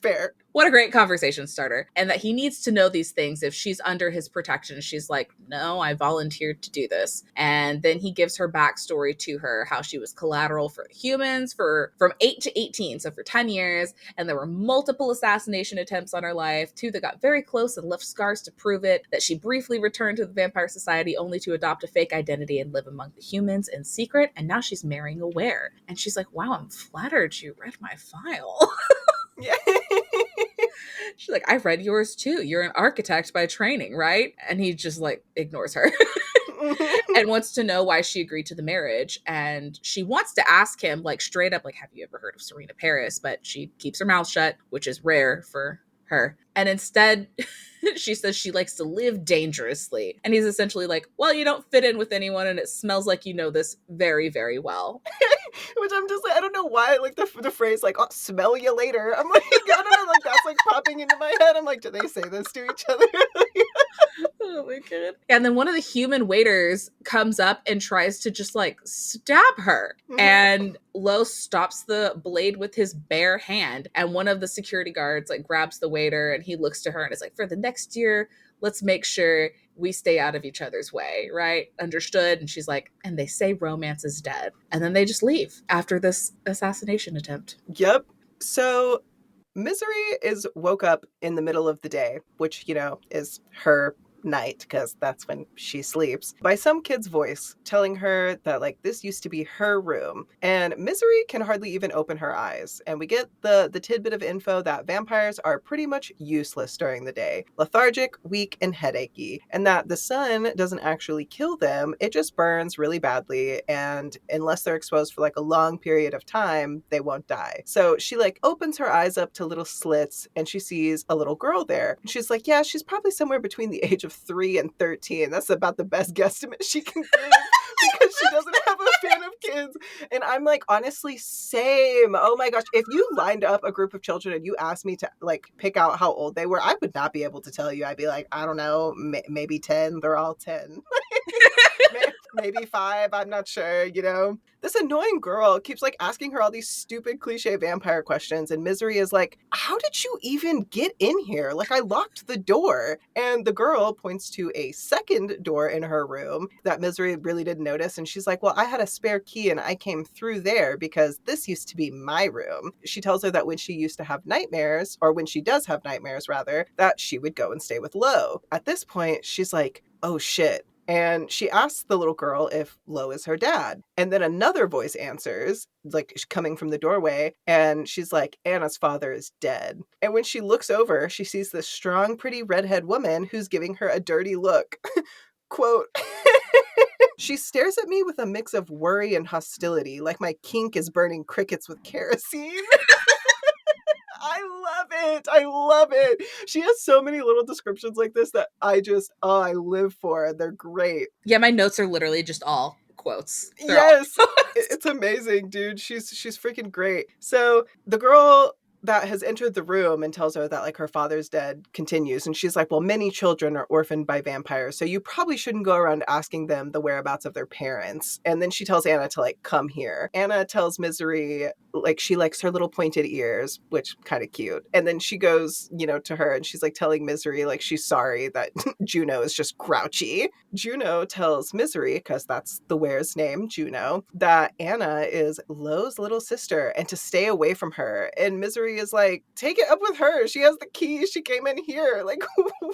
Fair. what a great conversation starter. And that he needs to know these things if she's under his protection. She's like, no, I volunteered to do this. And then he gives her backstory to her, how she was collateral for humans from 8 to 18, so for 10 years. And there were multiple assassination attempts on her life, 2 that got very close and left scars to prove it, that she briefly returned to the Vampire Society only to adopt a fake identity and live among the humans in secret. And now she's marrying a were. And she's like, wow, I'm flattered you read my file. Yeah. She's like, I read yours too. You're an architect by training, right? And he just like ignores her and wants to know why she agreed to the marriage. And she wants to ask him, like, straight up, like, have you ever heard of Serena Paris? But she keeps her mouth shut, which is rare for her. And instead, she says she likes to live dangerously. And he's essentially like, well, you don't fit in with anyone, and it smells like you know this very, very well. Which I'm just like, I don't know why, like the phrase like, "I'll smell you later." I'm like, I don't know, like that's like popping into my head. I'm like, do they say this to each other? Oh my god. And then one of the human waiters comes up and tries to just like stab her. Mhm. And Lo stops the blade with his bare hand. And one of the security guards like grabs the waiter and he looks to her and is like, for the next year, let's make sure we stay out of each other's way, right? Understood? And she's like, and they say romance is dead. And then they just leave after this assassination attempt. Yep. So Misery is woke up in the middle of the day, which, is her night because that's when she sleeps, by some kid's voice telling her that like this used to be her room. And Misery can hardly even open her eyes. And we get the tidbit of info that vampires are pretty much useless during the day, lethargic, weak, and headachy, and that the sun doesn't actually kill them, it just burns really badly, and unless they're exposed for like a long period of time, they won't die. So she like opens her eyes up to little slits and she sees a little girl there. And she's like, yeah, she's probably somewhere between the age of 3 and 13. That's about the best guesstimate she can give because she doesn't have a fan of kids. And I'm like, honestly, same. Oh my gosh. If you lined up a group of children and you asked me to like pick out how old they were, I would not be able to tell you. I'd be like, I don't know, maybe 10. They're all 10. Maybe 5, I'm not sure, This annoying girl keeps like asking her all these stupid cliche vampire questions, and Misery is like, how did you even get in here? Like, I locked the door. And the girl points to a second door in her room that Misery really didn't notice, and she's like, well, I had a spare key and I came through there because this used to be my room. She tells her that when she used to have nightmares, or when she does have nightmares rather, that she would go and stay with Lo. At this point, she's like, oh shit. And she asks the little girl if Lo is her dad. And then another voice answers, like coming from the doorway. And she's like, Anna's father is dead. And when she looks over, she sees this strong, pretty redhead woman who's giving her a dirty look. Quote, she stares at me with a mix of worry and hostility, like my kink is burning crickets with kerosene. I love it. I love it. She has so many little descriptions like this that I live for. They're great. Yeah, my notes are literally just all quotes. They're Yes. all quotes. It's amazing, dude. She's freaking great. So the girl that has entered the room and tells her that like her father's dead continues, and she's like, well, many children are orphaned by vampires, so you probably shouldn't go around asking them the whereabouts of their parents. And then she tells Anna to like come here. Anna tells Misery like she likes her little pointed ears, which kind of cute. And then she goes, to her, and she's like telling Misery like she's sorry that Juno is just grouchy. Juno tells Misery, because that's the were's name, Juno, that Anna is Lo's little sister and to stay away from her. And Misery Misery is like, take it up with her. She has the keys. She came in here. Like,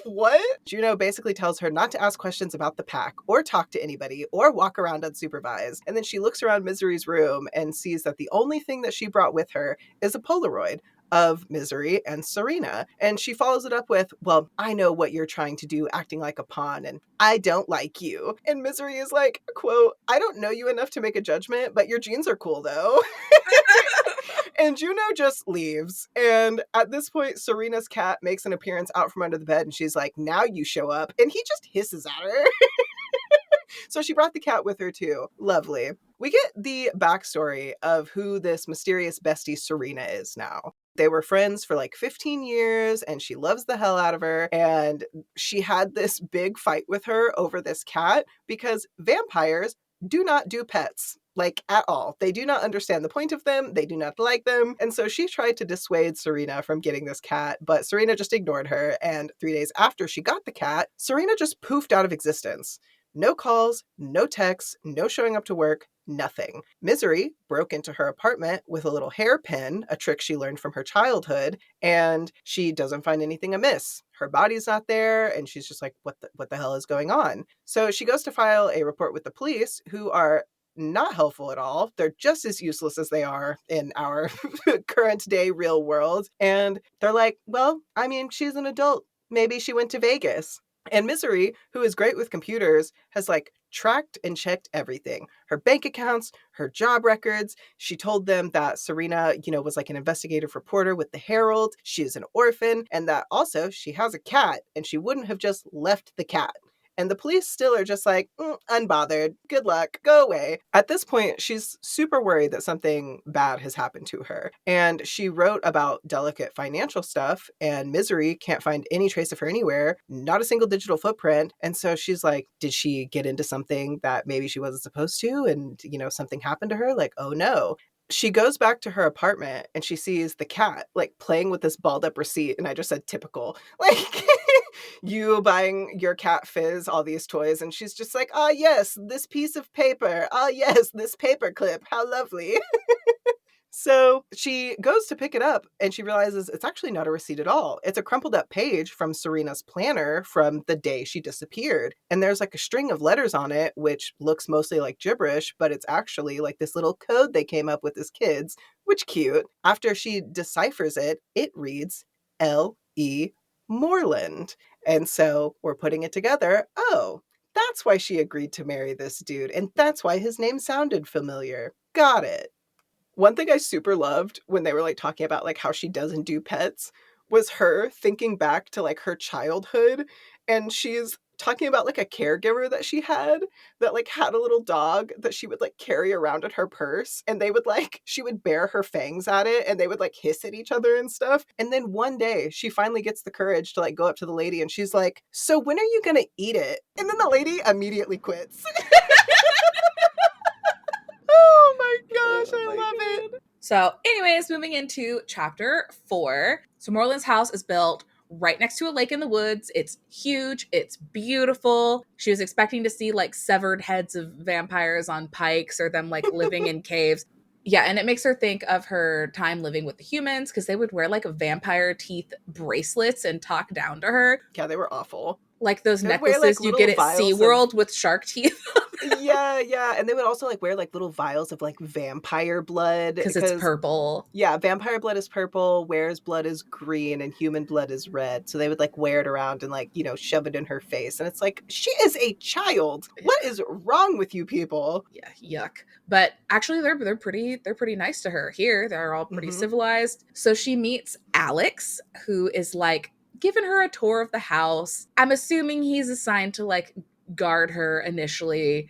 what? Juno basically tells her not to ask questions about the pack or talk to anybody or walk around unsupervised. And then she looks around Misery's room and sees that the only thing that she brought with her is a Polaroid of Misery and Serena. And she follows it up with, well, I know what you're trying to do, acting like a pawn, and I don't like you. And Misery is like, quote, I don't know you enough to make a judgment, but your jeans are cool though. And Juno just leaves. And at this point, Serena's cat makes an appearance out from under the bed and she's like, now you show up. And he just hisses at her. So she brought the cat with her too. Lovely. We get the backstory of who this mysterious bestie Serena is now. They were friends for like 15 years and she loves the hell out of her. And she had this big fight with her over this cat because vampires do not do pets. Like at all. They do not understand the point of them. They do not like them. And so she tried to dissuade Serena from getting this cat, but Serena just ignored her. And 3 days after she got the cat, Serena just poofed out of existence. No calls, no texts, no showing up to work, nothing. Misery broke into her apartment with a little hairpin, a trick she learned from her childhood, and she doesn't find anything amiss. Her body's not there, and she's just like, what the hell is going on? So she goes to file a report with the police, who are not helpful at all. They're just as useless as they are in our current day real world. And they're like, well, I mean, she's an adult. Maybe she went to Vegas. And Misery, who is great with computers, has like tracked and checked everything. Her bank accounts, her job records. She told them that Serena, was like an investigative reporter with the Herald. She is an orphan, and that also she has a cat and she wouldn't have just left the cat. And the police still are just like, unbothered. Good luck. Go away. At this point, she's super worried that something bad has happened to her. And she wrote about delicate financial stuff, and Misery can't find any trace of her anywhere, not a single digital footprint. And so she's like, did she get into something that maybe she wasn't supposed to? And, something happened to her? Like, oh no. She goes back to her apartment and she sees the cat like playing with this balled up receipt. And I just said typical. Like, you buying your cat Fizz all these toys, and she's just like, ah, yes, this piece of paper. Ah, yes, this paper clip. How lovely. So she goes to pick it up and she realizes it's actually not a receipt at all. It's a crumpled up page from Serena's planner from the day she disappeared. And there's like a string of letters on it, which looks mostly like gibberish, but it's actually like this little code they came up with as kids, which cute. After she deciphers it, it reads L.E. Moreland. And so we're putting it together. Oh, that's why she agreed to marry this dude. And that's why his name sounded familiar. Got it. One thing I super loved when they were like talking about like how she doesn't do pets was her thinking back to like her childhood, and she's talking about like a caregiver that she had that like had a little dog that she would like carry around in her purse, and they would like she would bare her fangs at it and they would like hiss at each other and stuff. And then one day she finally gets the courage to like go up to the lady and she's like, so when are you gonna eat it? And then the lady immediately quits. Oh my gosh, I love it. So, anyways, moving into chapter 4. So, Moreland's house is built right next to a lake in the woods. It's huge. It's beautiful. She was expecting to see like severed heads of vampires on pikes or them like living in caves. Yeah, and it makes her think of her time living with the humans because they would wear like vampire teeth bracelets and talk down to her. Yeah, they were awful. Like those They would necklaces wear, like, you little get at vials SeaWorld with shark teeth. Yeah. And they would also like wear like little vials of like vampire blood. Because it's purple. Yeah, vampire blood is purple, Ware's blood is green, and human blood is red. So they would like wear it around and like, shove it in her face. And it's like, she is a child. What is wrong with you people? Yeah, yuck. But actually they're pretty nice to her here. They're all pretty civilized. So she meets Alex, who is like giving her a tour of the house. I'm assuming he's assigned to like guard her initially.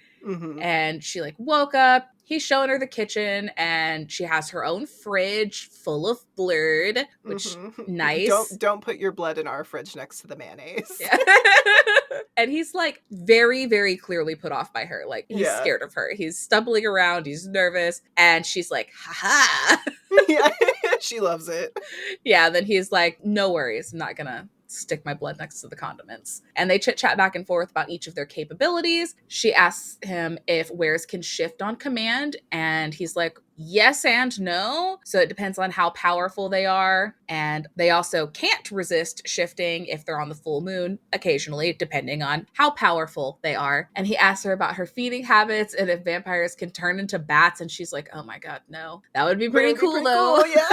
And she like woke up. He's showing her the kitchen, and she has her own fridge full of blood, which nice. Don't put your blood in our fridge next to the mayonnaise. Yeah. And he's like very, very clearly put off by her. Like he's scared of her. He's stumbling around. He's nervous, and she's like, "Ha ha!" Yeah, she loves it. Yeah. Then he's like, "No worries. I'm not gonna stick my blood next to the condiments. And they chit chat back and forth about each of their capabilities. She asks him if wares can shift on command, and he's like, yes and no. So it depends on how powerful they are. And they also can't resist shifting if they're on the full moon, occasionally, depending on how powerful they are. And he asks her about her feeding habits and if vampires can turn into bats. And she's like, oh my God, no. That would be pretty cool, though. Cool, yeah.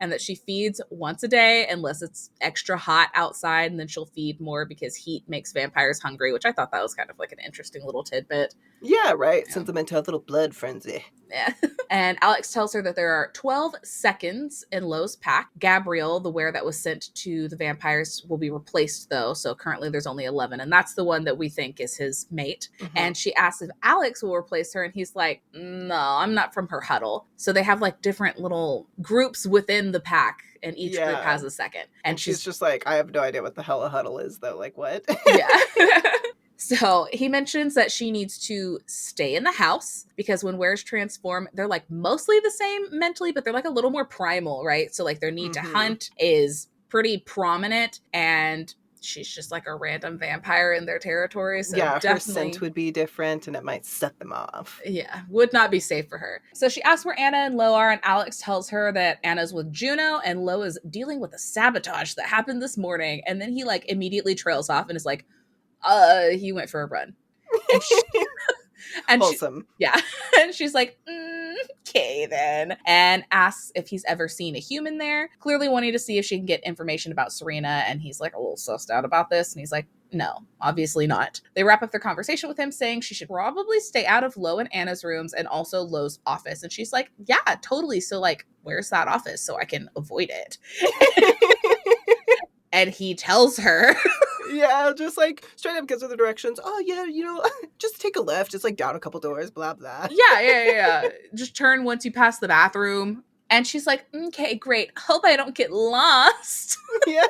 And that she feeds once a day unless it's extra hot outside, and then she'll feed more because heat makes vampires hungry, which I thought that was kind of like an interesting little tidbit. Yeah, right. Yeah. Sentimental little blood frenzy. Yeah. And Alex tells her that there are 12 seconds in Lowe's pack. Gabriel, the were that was sent to the vampires, will be replaced, though. So currently there's only 11, and that's the one that we think is his mate. Mm-hmm. And she asks if Alex will replace her, and he's like, no, I'm not from her huddle. So they have like different little groups within the pack, and each group has a second. And she's just like, I have no idea what the hell a huddle is, though. Like, what? Yeah. So he mentions that she needs to stay in the house because when wares transform, they're like mostly the same mentally, but they're like a little more primal, right? So like their need to hunt is pretty prominent, and she's just like a random vampire in their territory. So yeah, her scent would be different and it might set them off. Yeah, would not be safe for her. So she asks where Anna and Lo are, and Alex tells her that Anna's with Juno and Lo is dealing with a sabotage that happened this morning. And then he like immediately trails off and is like, he went for a run. And wholesome. Yeah. And she's like, okay then. And asks if he's ever seen a human there, clearly wanting to see if she can get information about Serena. And he's like a little sussed out about this. And he's like, no, obviously not. They wrap up their conversation with him saying she should probably stay out of Lo and Anna's rooms and also Lo's office. And she's like, yeah, totally. So like, where's that office so I can avoid it? And he tells her. Yeah, just like straight up gives her the directions. Oh, yeah, just take a left. It's like down a couple doors, blah, blah. Yeah. Just turn once you pass the bathroom. And she's like, okay, great. Hope I don't get lost. Yeah.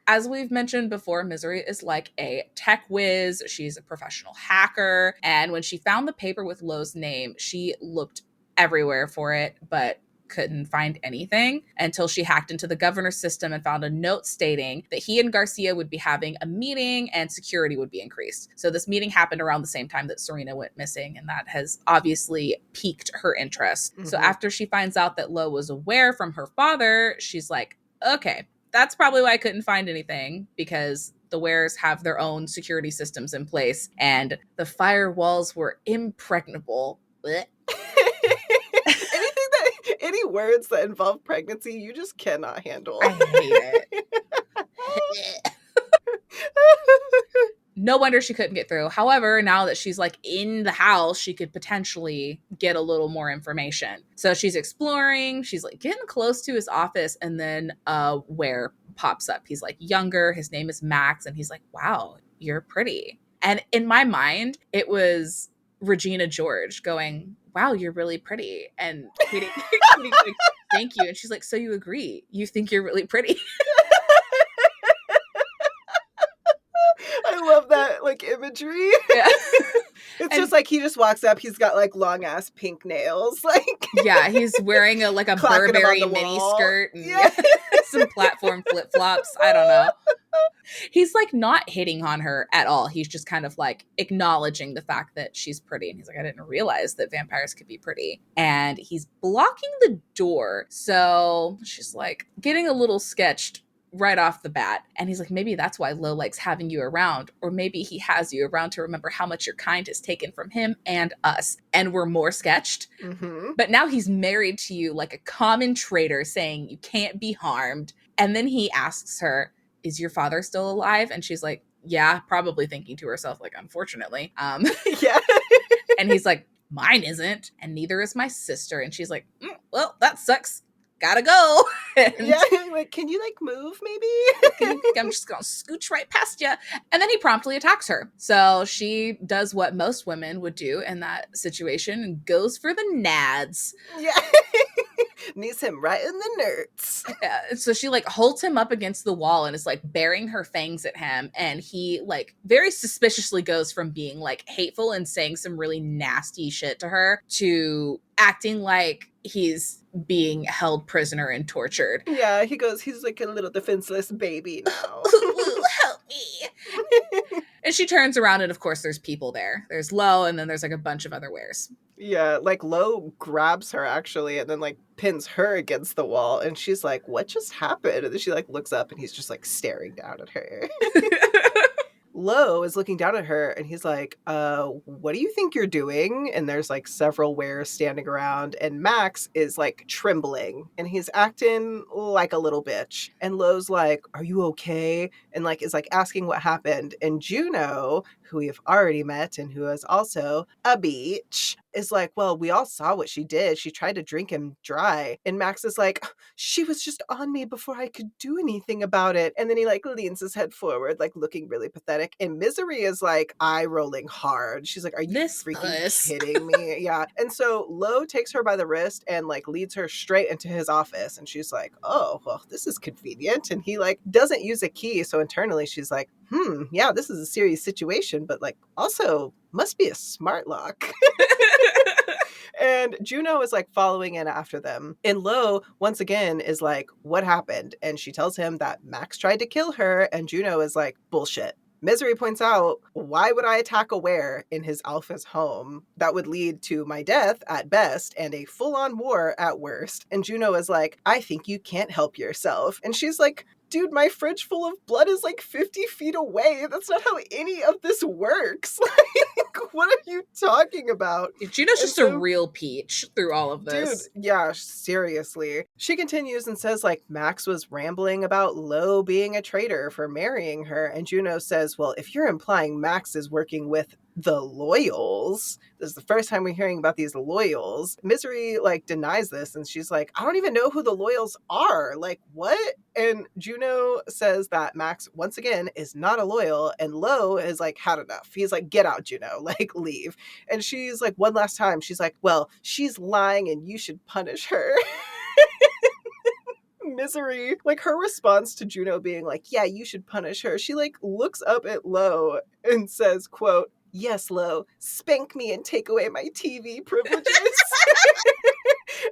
As we've mentioned before, Misery is like a tech whiz. She's a professional hacker. And when she found the paper with Lo's name, she looked everywhere for it, but couldn't find anything until she hacked into the governor's system and found a note stating that he and Garcia would be having a meeting and security would be increased. So this meeting happened around the same time that Serena went missing, and that has obviously piqued her interest. Mm-hmm. So after she finds out that Lo was aware from her father, she's like, okay, that's probably why I couldn't find anything, because the wares have their own security systems in place and the firewalls were impregnable. Any words that involve pregnancy, you just cannot handle. I hate it. No wonder she couldn't get through. However, now that she's like in the house, she could potentially get a little more information. So she's exploring, she's like getting close to his office, and then where pops up. He's like younger, his name is Max, and he's like, wow, you're pretty. And in my mind, it was Regina George going, wow, you're really pretty. And Katie like, thank you. And she's like, so you agree? You think you're really pretty? I love that like imagery. Yeah. It's just like he just walks up, he's got like long ass pink nails. Like yeah, he's wearing a Burberry mini skirt and some platform flip-flops. I don't know. He's like not hitting on her at all. He's just kind of like acknowledging the fact that she's pretty. And he's like, I didn't realize that vampires could be pretty. And he's blocking the door. So she's like getting a little sketched right off the bat. And he's like, maybe that's why Lo likes having you around. Or maybe he has you around to remember how much your kind has taken from him and us. And we're more sketched. Mm-hmm. But now he's married to you like a common traitor, saying you can't be harmed. And then he asks her, is your father still alive? And she's like, yeah, probably thinking to herself, like, unfortunately. Yeah. And he's like, mine isn't. And neither is my sister. And she's like, well, that sucks. Gotta go. And yeah, like, can you like move maybe? I'm just gonna scooch right past you. And then he promptly attacks her. So she does what most women would do in that situation and goes for the nads. Yeah. Knees him right in the nerds. So she like holds him up against the wall and is like baring her fangs at him, and he like very suspiciously goes from being like hateful and saying some really nasty shit to her to acting like he's being held prisoner and tortured. Yeah, he's like a little defenseless baby now. Help me. And she turns around and of course there's people there. There's Lo, and then there's like a bunch of other wares. Yeah, like Lo grabs her actually and then like pins her against the wall and she's like, what just happened? And then she like looks up and he's just like staring down at her. Lo is looking down at her and he's like, what do you think you're doing? And there's like several wares standing around and Max is like trembling and he's acting like a little bitch. And Lo's like, are you okay? And like is like asking what happened. And Juno, who we have already met and who is also a beach, is like, well, we all saw what she did. She tried to drink him dry. And Max is like, she was just on me before I could do anything about it. And then he like leans his head forward, like looking really pathetic. And Misery is like eye rolling hard. She's like, are you This freaking puss. kidding me? Yeah. And so Lo takes her by the wrist and like leads her straight into his office. And she's like, oh, well, this is convenient. And he like doesn't use a key. So internally she's like, yeah, this is a serious situation, but like also must be a smart lock. And Juno is like following in after them. And Lo, once again, is like, what happened? And she tells him that Max tried to kill her. And Juno is like, bullshit. Misery points out, why would I attack a were in his alpha's home? That would lead to my death at best and a full-on war at worst. And Juno is like, I think you can't help yourself. And she's like, dude, my fridge full of blood is like 50 feet away. That's not how any of this works. Like, what are you talking about? Juno's just a real peach through all of this. Dude, yeah, seriously. She continues and says, like, Max was rambling about Lo being a traitor for marrying her. And Juno says, well, if you're implying Max is working with the Loyals, this is the first time we're hearing about these Loyals. Misery, like, denies this. And she's like, I don't even know who the Loyals are. Like, what? And Juno says that Max, once again, is not a loyal. And Lo is like, had enough. He's like, get out, Juno. Like, leave. And she's like, one last time, she's like, well, she's lying and you should punish her. Misery, like her response to Juno being like, yeah, you should punish her. She like looks up at Lo and says, quote, yes, Lo, spank me and take away my TV privileges.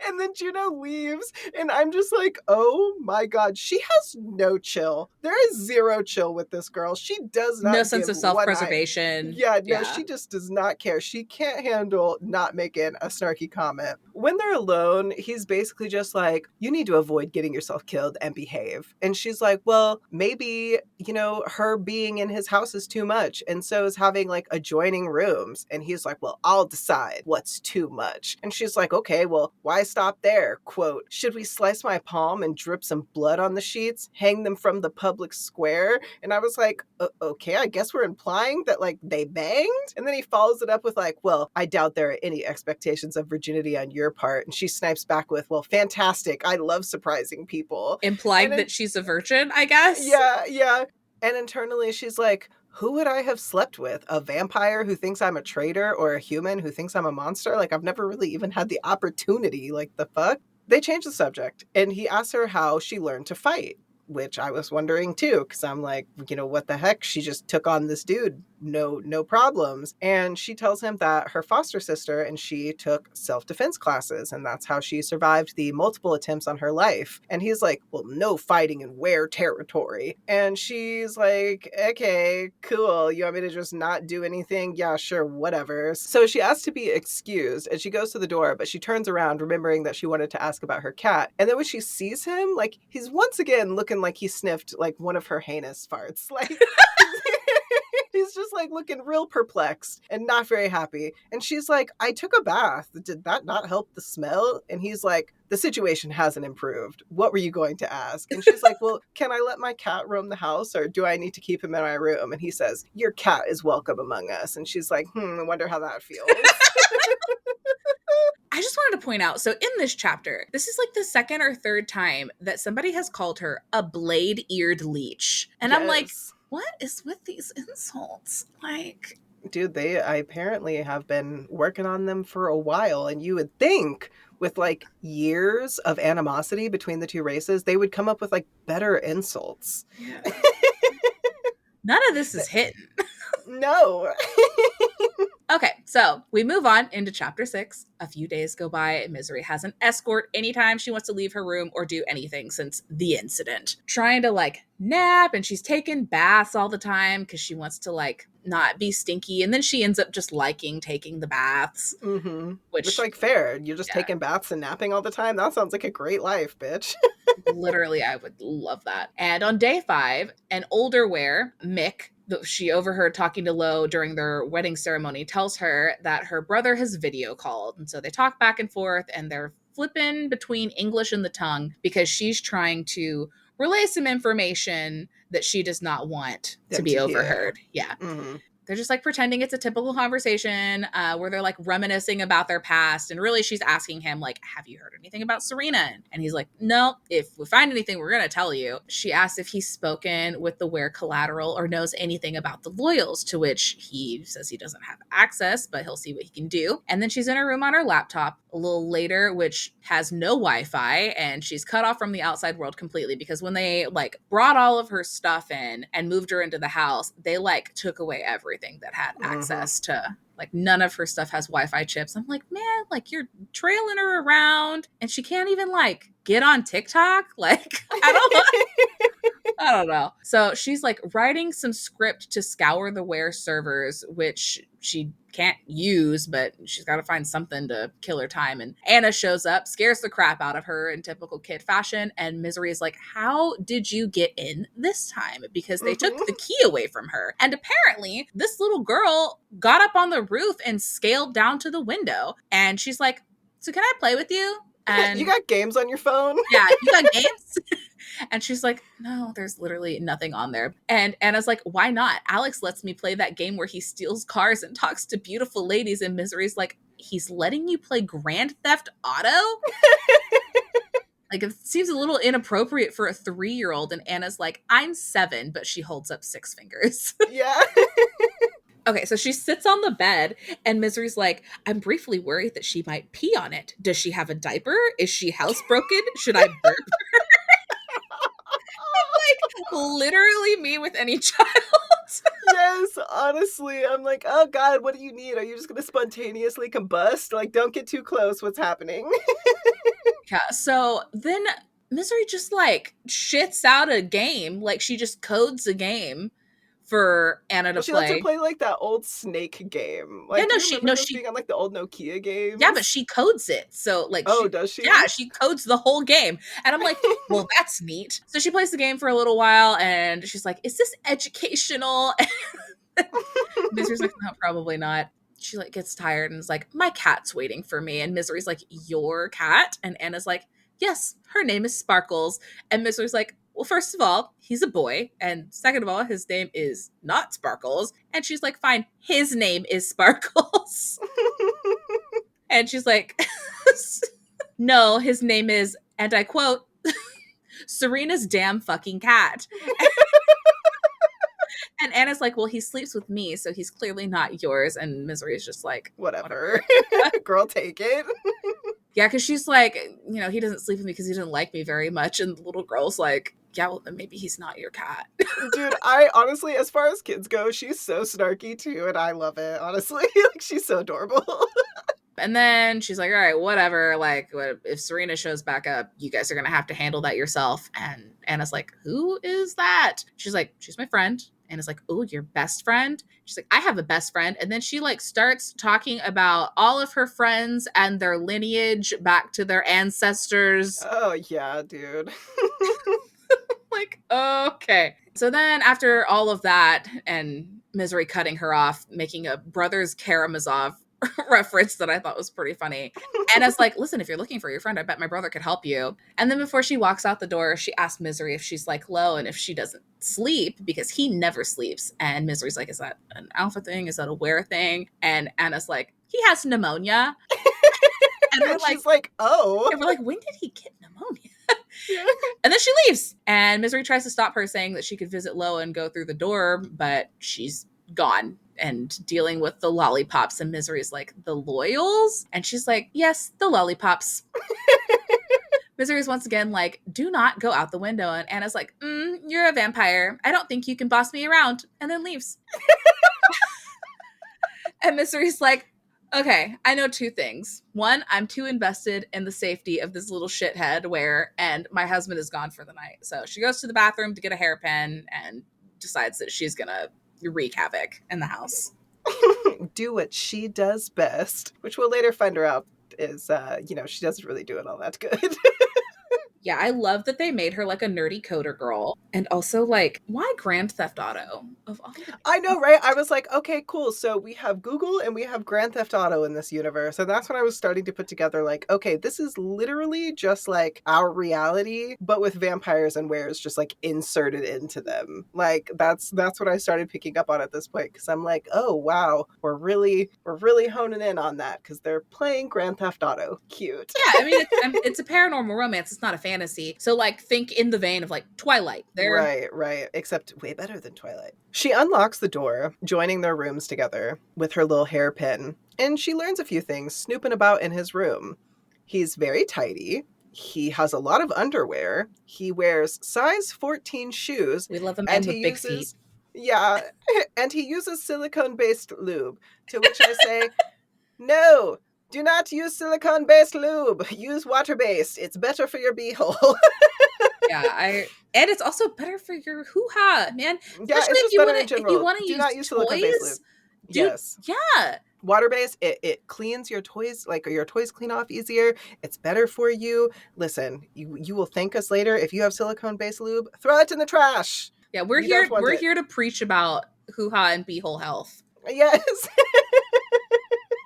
And then Juno leaves, and I'm just like, oh my God, she has no chill. There is zero chill with this girl. She does not. No sense of self-preservation. Yeah, she just does not care. She can't handle not making a snarky comment. When they're alone, he's basically just like, you need to avoid getting yourself killed and behave. And she's like, well, maybe, you know, her being in his house is too much. And so is having like adjoining rooms. And he's like, well, I'll decide what's too much. And she's like, okay, well, why stop there? Quote, should we slice my palm and drip some blood on the sheets, hang them from the public square? And I was like, okay, I guess we're implying that like they banged. And then he follows it up with like, well, I doubt there are any expectations of virginity on your part. And she snipes back with, well, fantastic. I love surprising people. Implying that she's a virgin, I guess. Yeah. And internally she's like, who would I have slept with? A vampire who thinks I'm a traitor or a human who thinks I'm a monster? Like, I've never really even had the opportunity. Like, the fuck? They changed the subject, and he asks her how she learned to fight, which I was wondering too, because I'm like, you know, what the heck? She just took on this dude. No problems. And she tells him that her foster sister and she took self-defense classes, and that's how she survived the multiple attempts on her life. And he's like, well, no fighting in were territory. And she's like, okay, cool. You want me to just not do anything? Yeah, sure, whatever. So she asks to be excused, and she goes to the door, but she turns around, remembering that she wanted to ask about her cat. And then when she sees him, like, he's once again looking like he sniffed like one of her heinous farts. Like, he's just like looking real perplexed and not very happy. And she's like, I took a bath. Did that not help the smell? And he's like, the situation hasn't improved. What were you going to ask? And she's like, well, can I let my cat roam the house, or do I need to keep him in my room? And he says, your cat is welcome among us. And she's like, I wonder how that feels. I just wanted to point out, so in this chapter, this is like the second or third time that somebody has called her a blade-eared leech. And yes. I'm like, what is with these insults? Like, Dude, they apparently have been working on them for a while, and you would think with like years of animosity between the two races, they would come up with like better insults. Yeah. None of this is hidden. No. Okay, so we move on into chapter 6. A few days go by, and Misery has an escort anytime she wants to leave her room or do anything since the incident. Trying to like nap, and she's taking baths all the time because she wants to like not be stinky. And then she ends up just liking taking the baths, Mm-hmm. Which, which, like, fair. You're just yeah, taking baths and napping all the time? That sounds like a great life, bitch. literally, I would love that. And on day 5, an older wear, Mick, that she overheard talking to Lo during their wedding ceremony, tells her that her brother has video called. And so they talk back and forth, and they're flipping between English and the tongue because she's trying to relay some information that she does not want to Them be to hear. overheard. Yeah. Mm-hmm. They're just like pretending it's a typical conversation where they're like reminiscing about their past. And really, she's asking him, like, have you heard anything about Serena? And he's like, no, if we find anything, we're going to tell you. She asks if he's spoken with the Ware collateral or knows anything about the Loyals, to which he says he doesn't have access, but he'll see what he can do. And then she's in her room on her laptop a little later, which has no Wi-Fi, and she's cut off from the outside world completely because when they like brought all of her stuff in and moved her into the house, they like took away everything that had Mm-hmm. access to, like, none of her stuff has Wi-Fi chips. I'm like, man, like, you're trailing her around and she can't even like get on TikTok. Like, I don't know. So she's like writing some script to scour the Ware servers, which she can't use, but she's got to find something to kill her time. And Anna shows up, scares the crap out of her in typical kid fashion. And Misery is like, how did you get in this time? Because they took the Mm-hmm. key away from her. And apparently, this little girl got up on the roof and scaled down to the window. And she's like, so can I play with you? You And got games on your phone? yeah, you got games? And she's like, no, there's literally nothing on there. And Anna's like, why not? Alex lets me play that game where he steals cars and talks to beautiful ladies. And Misery's like, he's letting you play Grand Theft Auto? Like, it seems a little inappropriate for a 3-year-old. And Anna's like, I'm 7, but she holds up 6 fingers. Yeah. Okay, so she sits on the bed, and Misery's like, I'm briefly worried that she might pee on it. Does she have a diaper? Is she housebroken? Should I burp? Like, literally me with any child. Yes, honestly. I'm like, oh God, what do you need? Are you just going to spontaneously combust? Like, don't get too close. What's happening? Yeah, so then Misery just like shits out a game. Like, she just codes a game for Anna to She lets her play. play like that old snake game. Yeah, Like, do no, you she remember no, those she being on like the old Nokia yeah, but games? she codes it. So like Oh, does she? yeah, she codes the whole game. And I'm like, well, that's neat. So she plays the game for a little while and she's like, is this educational? Misery's like, no, probably not. She like gets tired and is like, my cat's waiting for me. And Misery's like, your cat? And Anna's like, yes, her name is Sparkles. And Misery's like, well, first of all, he's a boy. And second of all, his name is not Sparkles. And she's like, fine, his name is Sparkles. And she's like, no, his name is, and I quote, Serena's damn fucking cat. And Anna's like, well, he sleeps with me, so he's clearly not yours. And Misery is just like, Whatever. whatever. Girl, take it. Yeah, because she's like, he doesn't sleep with me because he didn't like me very much. And the little girl's like, yeah, well, then maybe he's not your cat. Dude, I honestly, as far as kids go, she's so snarky too, and I love it, honestly. Like, she's so adorable. And then she's like, all right, whatever. Like, if Serena shows back up, you guys are going to have to handle that yourself. And Anna's like, who is that? She's like, she's my friend. Anna's like, oh, your best friend? She's like, I have a best friend. And then she like starts talking about all of her friends and their lineage back to their ancestors. Oh, yeah, dude. Like, okay. So then after all of that and Misery cutting her off, making a Brothers Karamazov reference that I thought was pretty funny. Anna's like, listen, if you're looking for your friend, I bet my brother could help you. And then before she walks out the door, she asks Misery if she's like low and if she doesn't sleep because he never sleeps. And Misery's like, is that an alpha thing? Is that a Ware thing? And Anna's like, he has pneumonia. And we're And like, she's like, oh. and we're like, when did he get pneumonia? Yeah. And then she leaves. And Misery tries to stop her, saying that she could visit Lo and go through the door, but she's gone. and dealing with the lollipops. And Misery's like, the loyals? And she's like, yes, the lollipops. Misery's once again like, do not go out the window. And Anna's like, you're a vampire. I don't think you can boss me around. And then leaves. And Misery's like, okay, I know two things. One, I'm too invested in the safety of this little shithead and my husband is gone for the night. So she goes to the bathroom to get a hairpin and decides that she's going to wreak havoc in the house. Do what she does best, which we'll later find her out is, she doesn't really do it all that good. Yeah, I love that they made her like a nerdy coder girl. And also, like, why Grand Theft Auto? Of all the I know, right? I was like, okay, cool. So we have Google and we have Grand Theft Auto in this universe. And that's when I was starting to put together, like, okay, this is literally just like our reality, but with vampires and wares just like inserted into them. Like that's what I started picking up on at this point. Cause I'm like, oh wow, we're really honing in on that because they're playing Grand Theft Auto. Cute. Yeah, I mean, it's a paranormal romance. It's not a fantasy. So, like, think in the vein of, like, Twilight. Right. Except way better than Twilight. She unlocks the door, joining their rooms together with her little hairpin, and she learns a few things snooping about in his room. He's very tidy. He has a lot of underwear. He wears size 14 shoes. We love a man and with he big feet. uses Yeah, and he uses silicone-based lube, to which I say, no, do not use silicone-based lube. Use water-based. It's better for your beehole. Yeah, and it's also better for your hoo-ha, man. Yeah, Especially it's just better in if you general. want to Do use not use silicone-based lube. toys. Dude, Yes. yeah. Water-based, it cleans your toys, like your toys clean off easier. It's better for you. Listen, you will thank us later if you have silicone-based lube. Throw it in the trash. Yeah, we're here to preach about hoo-ha and beehole health. Yes.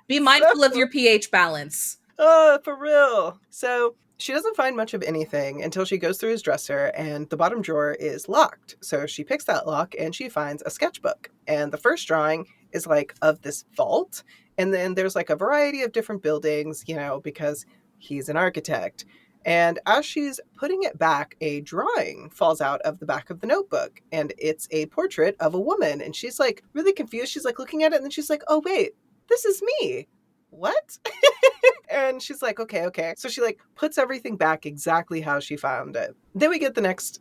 Be mindful of your pH balance. Oh, for real. So she doesn't find much of anything until she goes through his dresser and the bottom drawer is locked. So she picks that lock and she finds a sketchbook. And the first drawing is like of this vault. And then there's like a variety of different buildings, because he's an architect. And as she's putting it back, a drawing falls out of the back of the notebook. And it's a portrait of a woman. And she's like really confused. She's like looking at it and then she's like, oh, wait, this is me. What? And she's like, okay. So she like puts everything back exactly how she found it. Then we get the next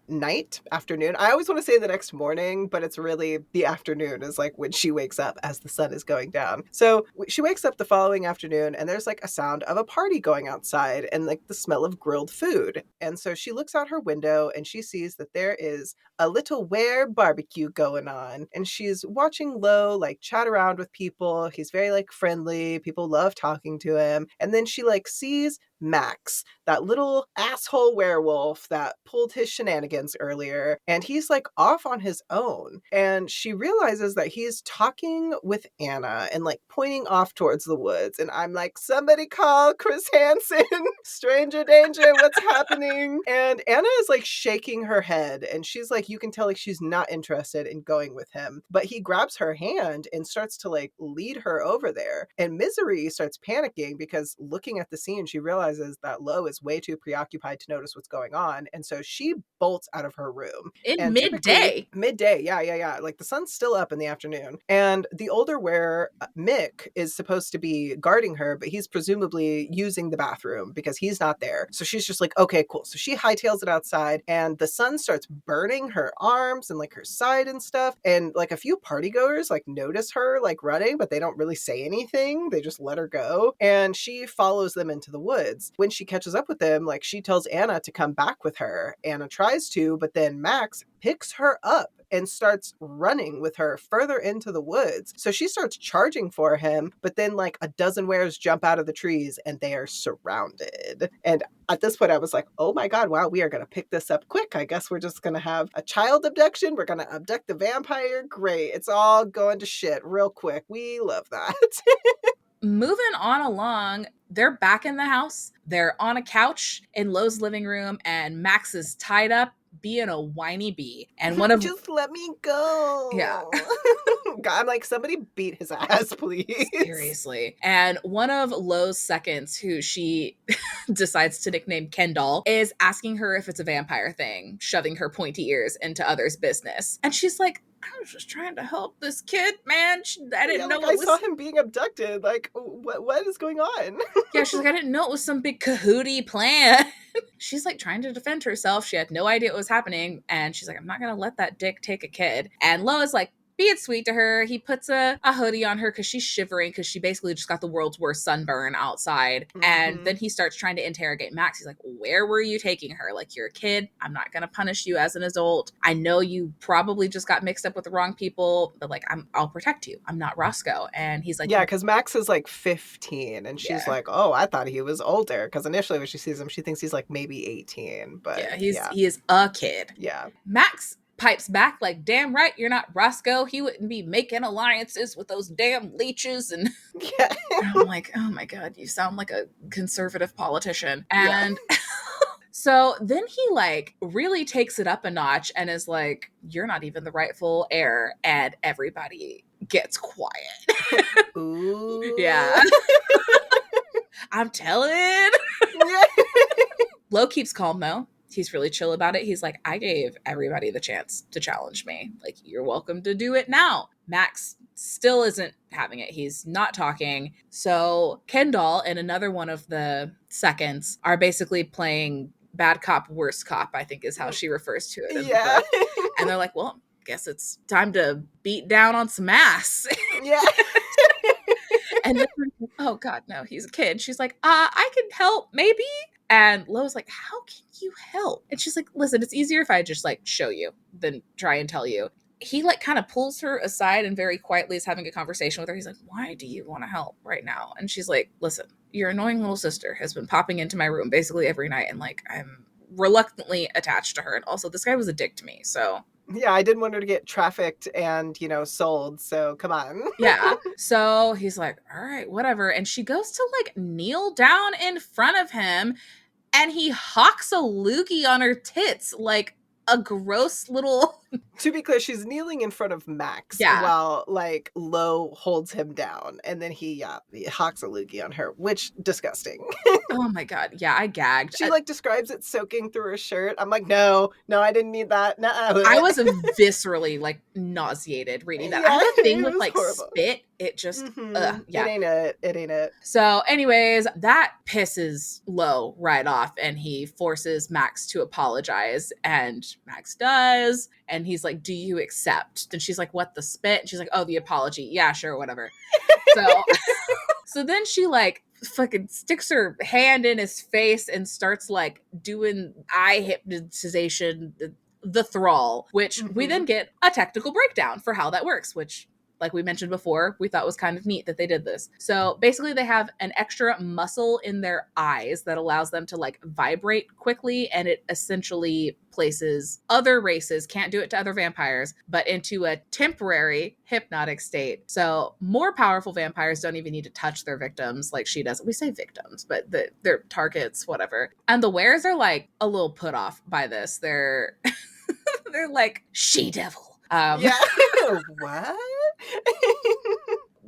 afternoon. I always want to say the next morning, but it's really the afternoon is like when she wakes up as the sun is going down. So she wakes up the following afternoon and there's like a sound of a party going outside and like the smell of grilled food. And so she looks out her window and she sees that there is a little were barbecue going on. And she's watching Lo like chat around with people. He's very like friendly. People love talking to him. And then she like sees Max, that little asshole werewolf that pulled his shenanigans earlier, and he's like off on his own. And she realizes that he's talking with Anna and like pointing off towards the woods. And I'm like, somebody call Chris Hansen. Stranger danger, what's happening? And Anna is like shaking her head, and she's like, you can tell like she's not interested in going with him. But he grabs her hand and starts to like lead her over there. And Misery starts panicking because looking at the scene, she realizes that Lo is way too preoccupied to notice what's going on. And so she bolts out of her room. In And midday. Midday, yeah. Like the sun's still up in the afternoon. And the older wearer, Mick, is supposed to be guarding her, but he's presumably using the bathroom because he's not there. So she's just like, okay, cool. So she hightails it outside and the sun starts burning her arms and like her side and stuff. And like a few partygoers like notice her like running, but they don't really say anything. They just let her go. And she follows them into the woods. When she catches up with them, like she tells Anna to come back with her. Anna tries to, but then Max picks her up and starts running with her further into the woods. So she starts charging for him, but then like a dozen wares jump out of the trees and they are surrounded. And at this point I was like, oh my God, wow, we are going to pick this up quick. I guess we're just going to have a child abduction. We're going to abduct the vampire. Great. It's all going to shit real quick. We love that. Moving on along, they're back in the house. They're on a couch in Lo's living room, and Max is tied up being a whiny bee. And one of just let me go. Yeah. God, I'm like, somebody beat his ass, please. Seriously. And one of Lo's seconds, who she decides to nickname Kendall, is asking her if it's a vampire thing, shoving her pointy ears into others' business. And she's like, I was just trying to help this kid, man. I Yeah, didn't know like it I saw was. him being abducted. Like, what is going on? Yeah, she's like, I didn't know it was some big cahooty plan. She's like trying to defend herself. She had no idea what was happening. And she's like, I'm not going to let that dick take a kid. And Lois like, being sweet to her. He puts a hoodie on her because she's shivering because she basically just got the world's worst sunburn outside. And Mm-hmm. then he starts trying to interrogate Max. He's like, where were you taking her? Like, you're a kid. I'm not going to punish you as an adult. I know you probably just got mixed up with the wrong people, but like, I'll protect you. I'm not Roscoe. And he's like, Yeah, because Max is like 15, and she's yeah. like, "Oh, I thought he was older." Because initially, when she sees him, she thinks he's like maybe 18. But Yeah, yeah, he is a kid. yeah, Max pipes back like, damn right, you're not Roscoe. He wouldn't be making alliances with those damn leeches. And yeah, I'm like, oh my God, you sound like a conservative politician. yeah. And so then he like really takes it up a notch and is like, you're not even the rightful heir. And everybody gets quiet. Ooh. Yeah. I'm telling. Yeah. Lo keeps calm though. He's really chill about it. He's like, I gave everybody the chance to challenge me. Like, you're welcome to do it now. Max still isn't having it. He's not talking. So Kendall and another one of the seconds are basically playing bad cop, worst cop, I think is how she refers to it in the Yeah. book. And they're like, well, guess it's time to beat down on some ass. Yeah. And then, oh God, no, he's a kid. She's like, I can help, maybe. And Lo's like, how can you help? And she's like, listen, it's easier if I just like show you than try and tell you. He like kind of pulls her aside and very quietly is having a conversation with her. He's like, why do you want to help right now? And she's like, listen, your annoying little sister has been popping into my room basically every night. And like, I'm reluctantly attached to her. And also this guy was a dick to me. So Yeah, I didn't want her to get trafficked and, sold. So come on. yeah. So he's like, all right, whatever. And she goes to like kneel down in front of him and he hawks a loogie on her tits like a gross little. To be clear, she's kneeling in front of Max Yeah. while like Lo holds him down, and then he hawks a loogie on her, which disgusting. Oh my God. Yeah, I gagged. She like describes it soaking through her shirt. I'm like, no, I didn't need that. Nuh-uh. I was viscerally like nauseated reading that. I Yeah, have a thing it with was like horrible. spit. It just, Mm-hmm. yeah. It ain't it. It ain't it. So, anyways, that pisses Lo right off, and he forces Max to apologize, and Max does, and he's like, "Do you accept?" And she's like, "What, the spit?" And she's like, "Oh, the apology. Yeah, sure, whatever." So, so then she like fucking sticks her hand in his face and starts like doing eye hypnotization, the thrall, which we then get a technical breakdown for how that works, which like we mentioned before, we thought was kind of neat that they did this. So basically they have an extra muscle in their eyes that allows them to like vibrate quickly, and it essentially places other races, can't do it to other vampires, but into a temporary hypnotic state. So more powerful vampires don't even need to touch their victims like she does. We say victims, but their targets, whatever. And the wares are like a little put off by this. They're they're like, she-devil. Yeah. What?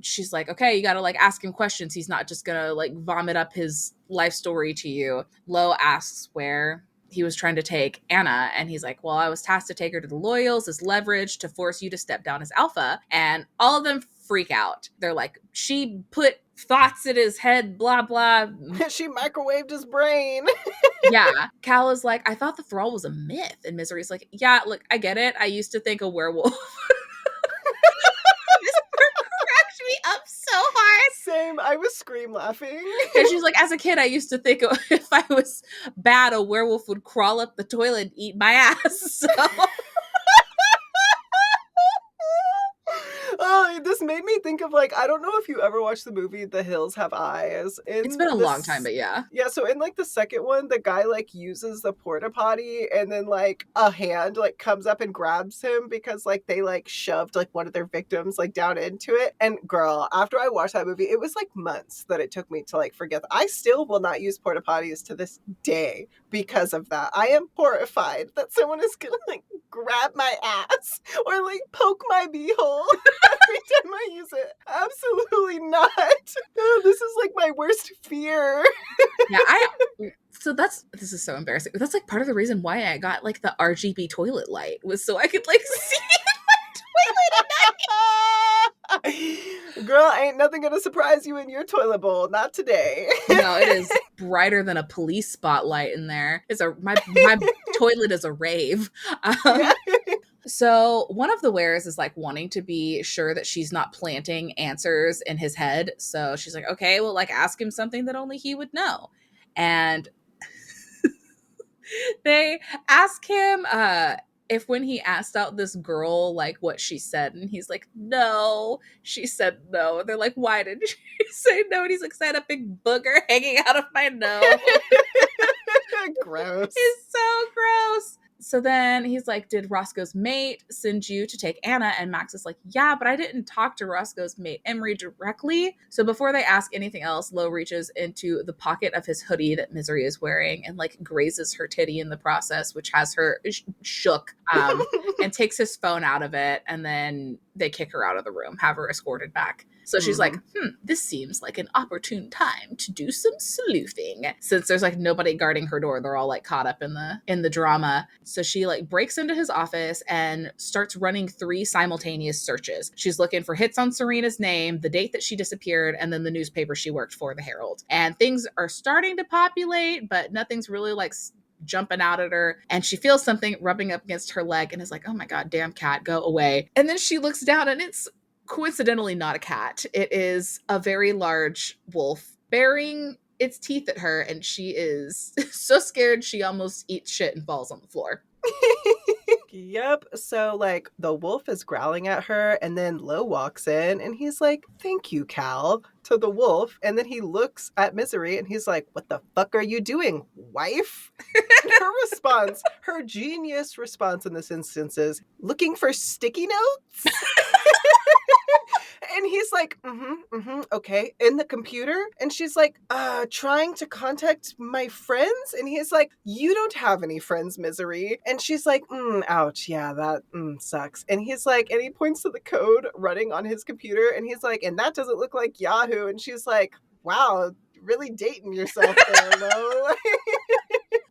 She's like, okay, you gotta like ask him questions. He's not just gonna like vomit up his life story to you. Lo asks where he was trying to take Anna, and he's like, well, I was tasked to take her to the Loyals as leverage to force you to step down as alpha. And all of them freak out. They're like, she put thoughts in his head, blah blah. She microwaved his brain. Yeah. Cal is like, I thought the thrall was a myth. And Misery's like, yeah, look, I get it. I used to think a werewolf. This cracked me up so hard. Same. I was scream laughing. And she's like, as a kid, I used to think if I was bad, a werewolf would crawl up the toilet and eat my ass. So. Oh, this made me think of like, I don't know if you ever watched the movie The Hills Have Eyes. It's been a long time, but yeah. Yeah, so in like the second one, the guy like uses the porta potty, and then like a hand like comes up and grabs him because like they like shoved like one of their victims like down into it. And girl, after I watched that movie, it was like months that it took me to like forget that. I still will not use porta potties to this day because of that. I am horrified that someone is gonna like grab my ass or like poke my beehole every time I use it. Absolutely not. Oh, this is like my worst fear. Yeah, so this is so embarrassing. That's like part of the reason why I got like the RGB toilet light was so I could like see in my Girl, ain't nothing gonna surprise you in your toilet bowl. Not today. No, it is brighter than a police spotlight in there. It's a my toilet is a rave. Yeah. So one of the wares is like wanting to be sure that she's not planting answers in his head. So she's like, okay, well, like ask him something that only he would know. And they ask him if when he asked out this girl like what she said, and he's like, no, she said no. And they're like, why did she say no? And he's like, I had a big booger hanging out of my nose. Gross. It's so gross. So then he's like, did Roscoe's mate send you to take Anna? And Max is like, yeah, but I didn't talk to Roscoe's mate, Emery, directly. So before they ask anything else, Lo reaches into the pocket of his hoodie that Misery is wearing and like grazes her titty in the process, which has her shook, and takes his phone out of it. And then they kick her out of the room, have her escorted back. So she's like, this seems like an opportune time to do some sleuthing. Since there's like nobody guarding her door, they're all like caught up in the drama. So she like breaks into his office and starts running 3 simultaneous searches. She's looking for hits on Serena's name, the date that she disappeared, and then the newspaper she worked for, the Herald. And things are starting to populate, but nothing's really like jumping out at her, and she feels something rubbing up against her leg and is like, oh my god, damn cat, go away. And then she looks down and it's coincidentally not a cat. It is a very large wolf baring its teeth at her, and she is so scared she almost eats shit and falls on the floor. Yep. So, like, the wolf is growling at her, and then Lo walks in, and he's like, thank you, Cal, to the wolf. And then he looks at Misery, and he's like, what the fuck are you doing, wife? And her response, her genius response in this instance is, looking for sticky notes? And he's like, okay, in the computer? And she's like, trying to contact my friends? And he's like, you don't have any friends, Misery. And she's like, ouch, yeah, that sucks. And he's like, and he points to the code running on his computer, and he's like, and that doesn't look like Yahoo. And she's like, wow, really dating yourself there, Lo.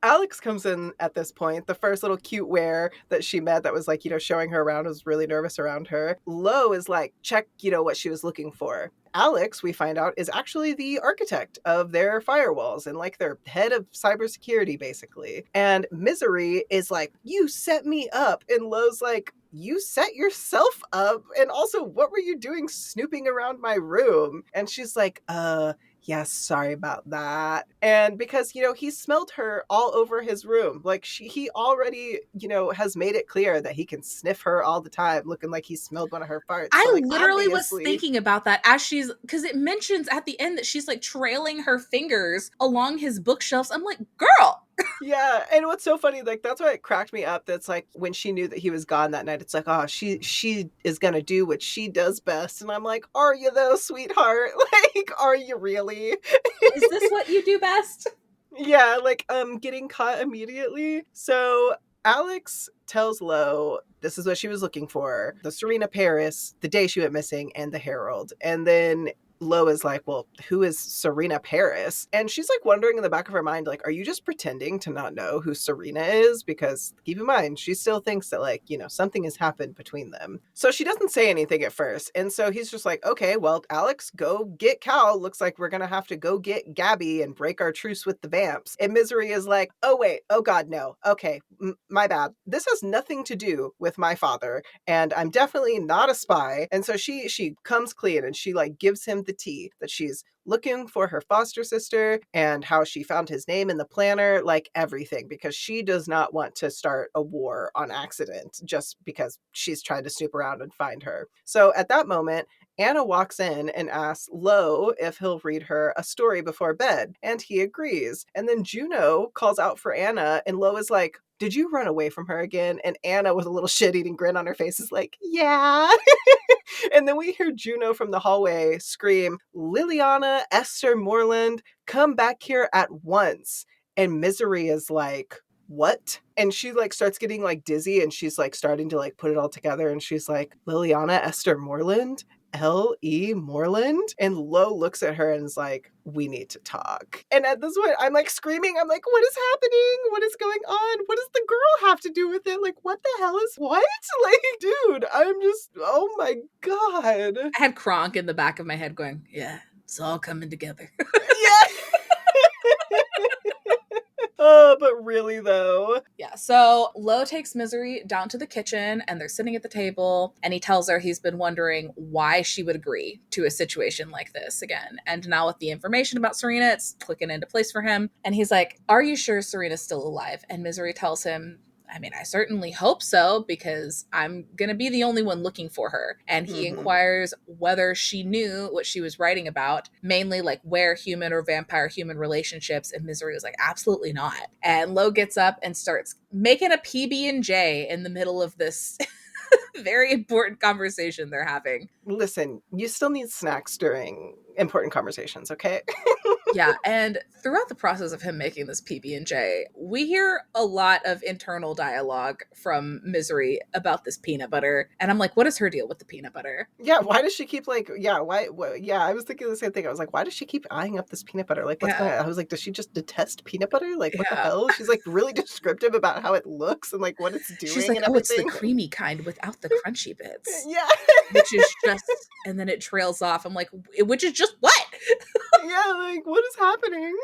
Alex comes in at this point, the first little cute were that she met that was like, showing her around, was really nervous around her. Lo is like, check, what she was looking for. Alex, we find out, is actually the architect of their firewalls and like their head of cybersecurity, basically. And Misery is like, you set me up. And Lo's like, you set yourself up? And also, what were you doing snooping around my room? And she's like, yes, sorry about that. And because, he smelled her all over his room. Like he already, has made it clear that he can sniff her all the time, looking like he smelled one of her farts. I so, like, literally obviously... was thinking about that as because it mentions at the end that she's like trailing her fingers along his bookshelves. I'm like, girl. Yeah, and what's so funny, like, that's why it cracked me up. That's like, when she knew that he was gone that night, it's like, oh, she is gonna do what she does best. And I'm like, are you though, sweetheart? Like, are you really? Is this what you do best? Yeah, like, getting caught immediately. So Alex tells Lo this is what she was looking for: the Serena Paris, the day she went missing, and the Herald. And then Lo is like, well, who is Serena Paris? And she's like wondering in the back of her mind, like, are you just pretending to not know who Serena is? Because keep in mind, she still thinks that, like, something has happened between them. So she doesn't say anything at first. And so he's just like, okay, well, Alex, go get Cal. Looks like we're going to have to go get Gabby and break our truce with the vamps. And Misery is like, oh, wait, oh, God, no. Okay, my bad. This has nothing to do with my father, and I'm definitely not a spy. And so she comes clean, and she like gives him the tea that she's looking for her foster sister and how she found his name in the planner, like everything, because she does not want to start a war on accident just because she's trying to snoop around and find her. So at that moment, Anna walks in and asks Lo if he'll read her a story before bed, and he agrees. And then Juno calls out for Anna, and Lo is like, did you run away from her again? And Anna, with a little shit-eating grin on her face, is like, yeah. And then we hear Juno from the hallway scream, Liliana, Esther Moreland, come back here at once. And Misery is like, what? And she like starts getting like dizzy, and she's like starting to like put it all together, and she's like, Liliana, Esther Moreland? L.E. Moreland? And Lo looks at her and is like, we need to talk. And at this point, I'm like screaming. I'm like, what is happening? What is going on? What does the girl have to do with it? Like, what the hell is what? Like, dude, I'm just, oh my God. I had Kronk in the back of my head going, yeah, it's all coming together. Yeah. Oh, but really though. Yeah, so Lo takes Misery down to the kitchen and they're sitting at the table and he tells her he's been wondering why she would agree to a situation like this again. And now with the information about Serena, it's clicking into place for him. And he's like, are you sure Serena's still alive? And Misery tells him, I mean, I certainly hope so because I'm going to be the only one looking for her. And he inquires whether she knew what she was writing about, mainly like where human or vampire human relationships. And Misery was like, absolutely not. And Lo gets up and starts making a PB&J in the middle of this very important conversation they're having. Listen, you still need snacks during important conversations, okay? Yeah, and throughout the process of him making this PB&J, we hear a lot of internal dialogue from Misery about this peanut butter. And I'm like, what is her deal with the peanut butter? Yeah, why does she keep like, yeah, why, yeah, I was thinking the same thing. I was like, why does she keep eyeing up this peanut butter? Like, what's going on? I was like, does she just detest peanut butter? Like, what the hell? She's like really descriptive about how it looks and like what it's doing. She's like, and oh, everything. It's the creamy kind without the crunchy bits. Yeah. Which is just, and then it trails off. I'm like, which is just what? Yeah, like, what is happening?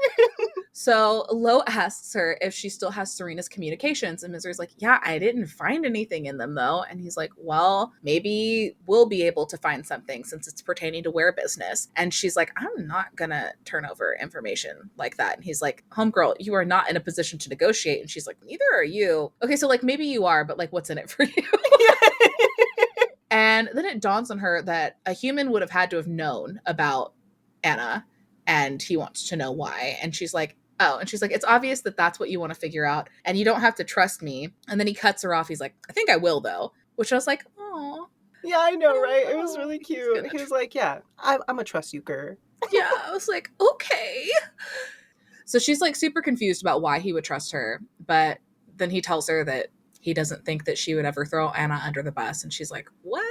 So Lo asks her if she still has Serena's communications, and Misery's like, yeah, I didn't find anything in them though. And he's like, well, maybe we'll be able to find something since it's pertaining to wear business. And she's like, I'm not gonna turn over information like that. And he's like, homegirl, you are not in a position to negotiate. And she's like, neither are you. Okay, so like maybe you are, but like what's in it for you? And then it dawns on her that a human would have had to have known about Anna, and he wants to know why. And she's like, oh, and she's like, it's obvious that that's what you want to figure out, and you don't have to trust me. And then he cuts her off. He's like, I think I will, though. Which I was like, oh. Yeah, I know, right? It was really cute. He was like, yeah, I'm gonna trust you, girl. Yeah, I was like, okay. So she's like super confused about why he would trust her, but then he tells her that he doesn't think that she would ever throw Anna under the bus. And she's like, well,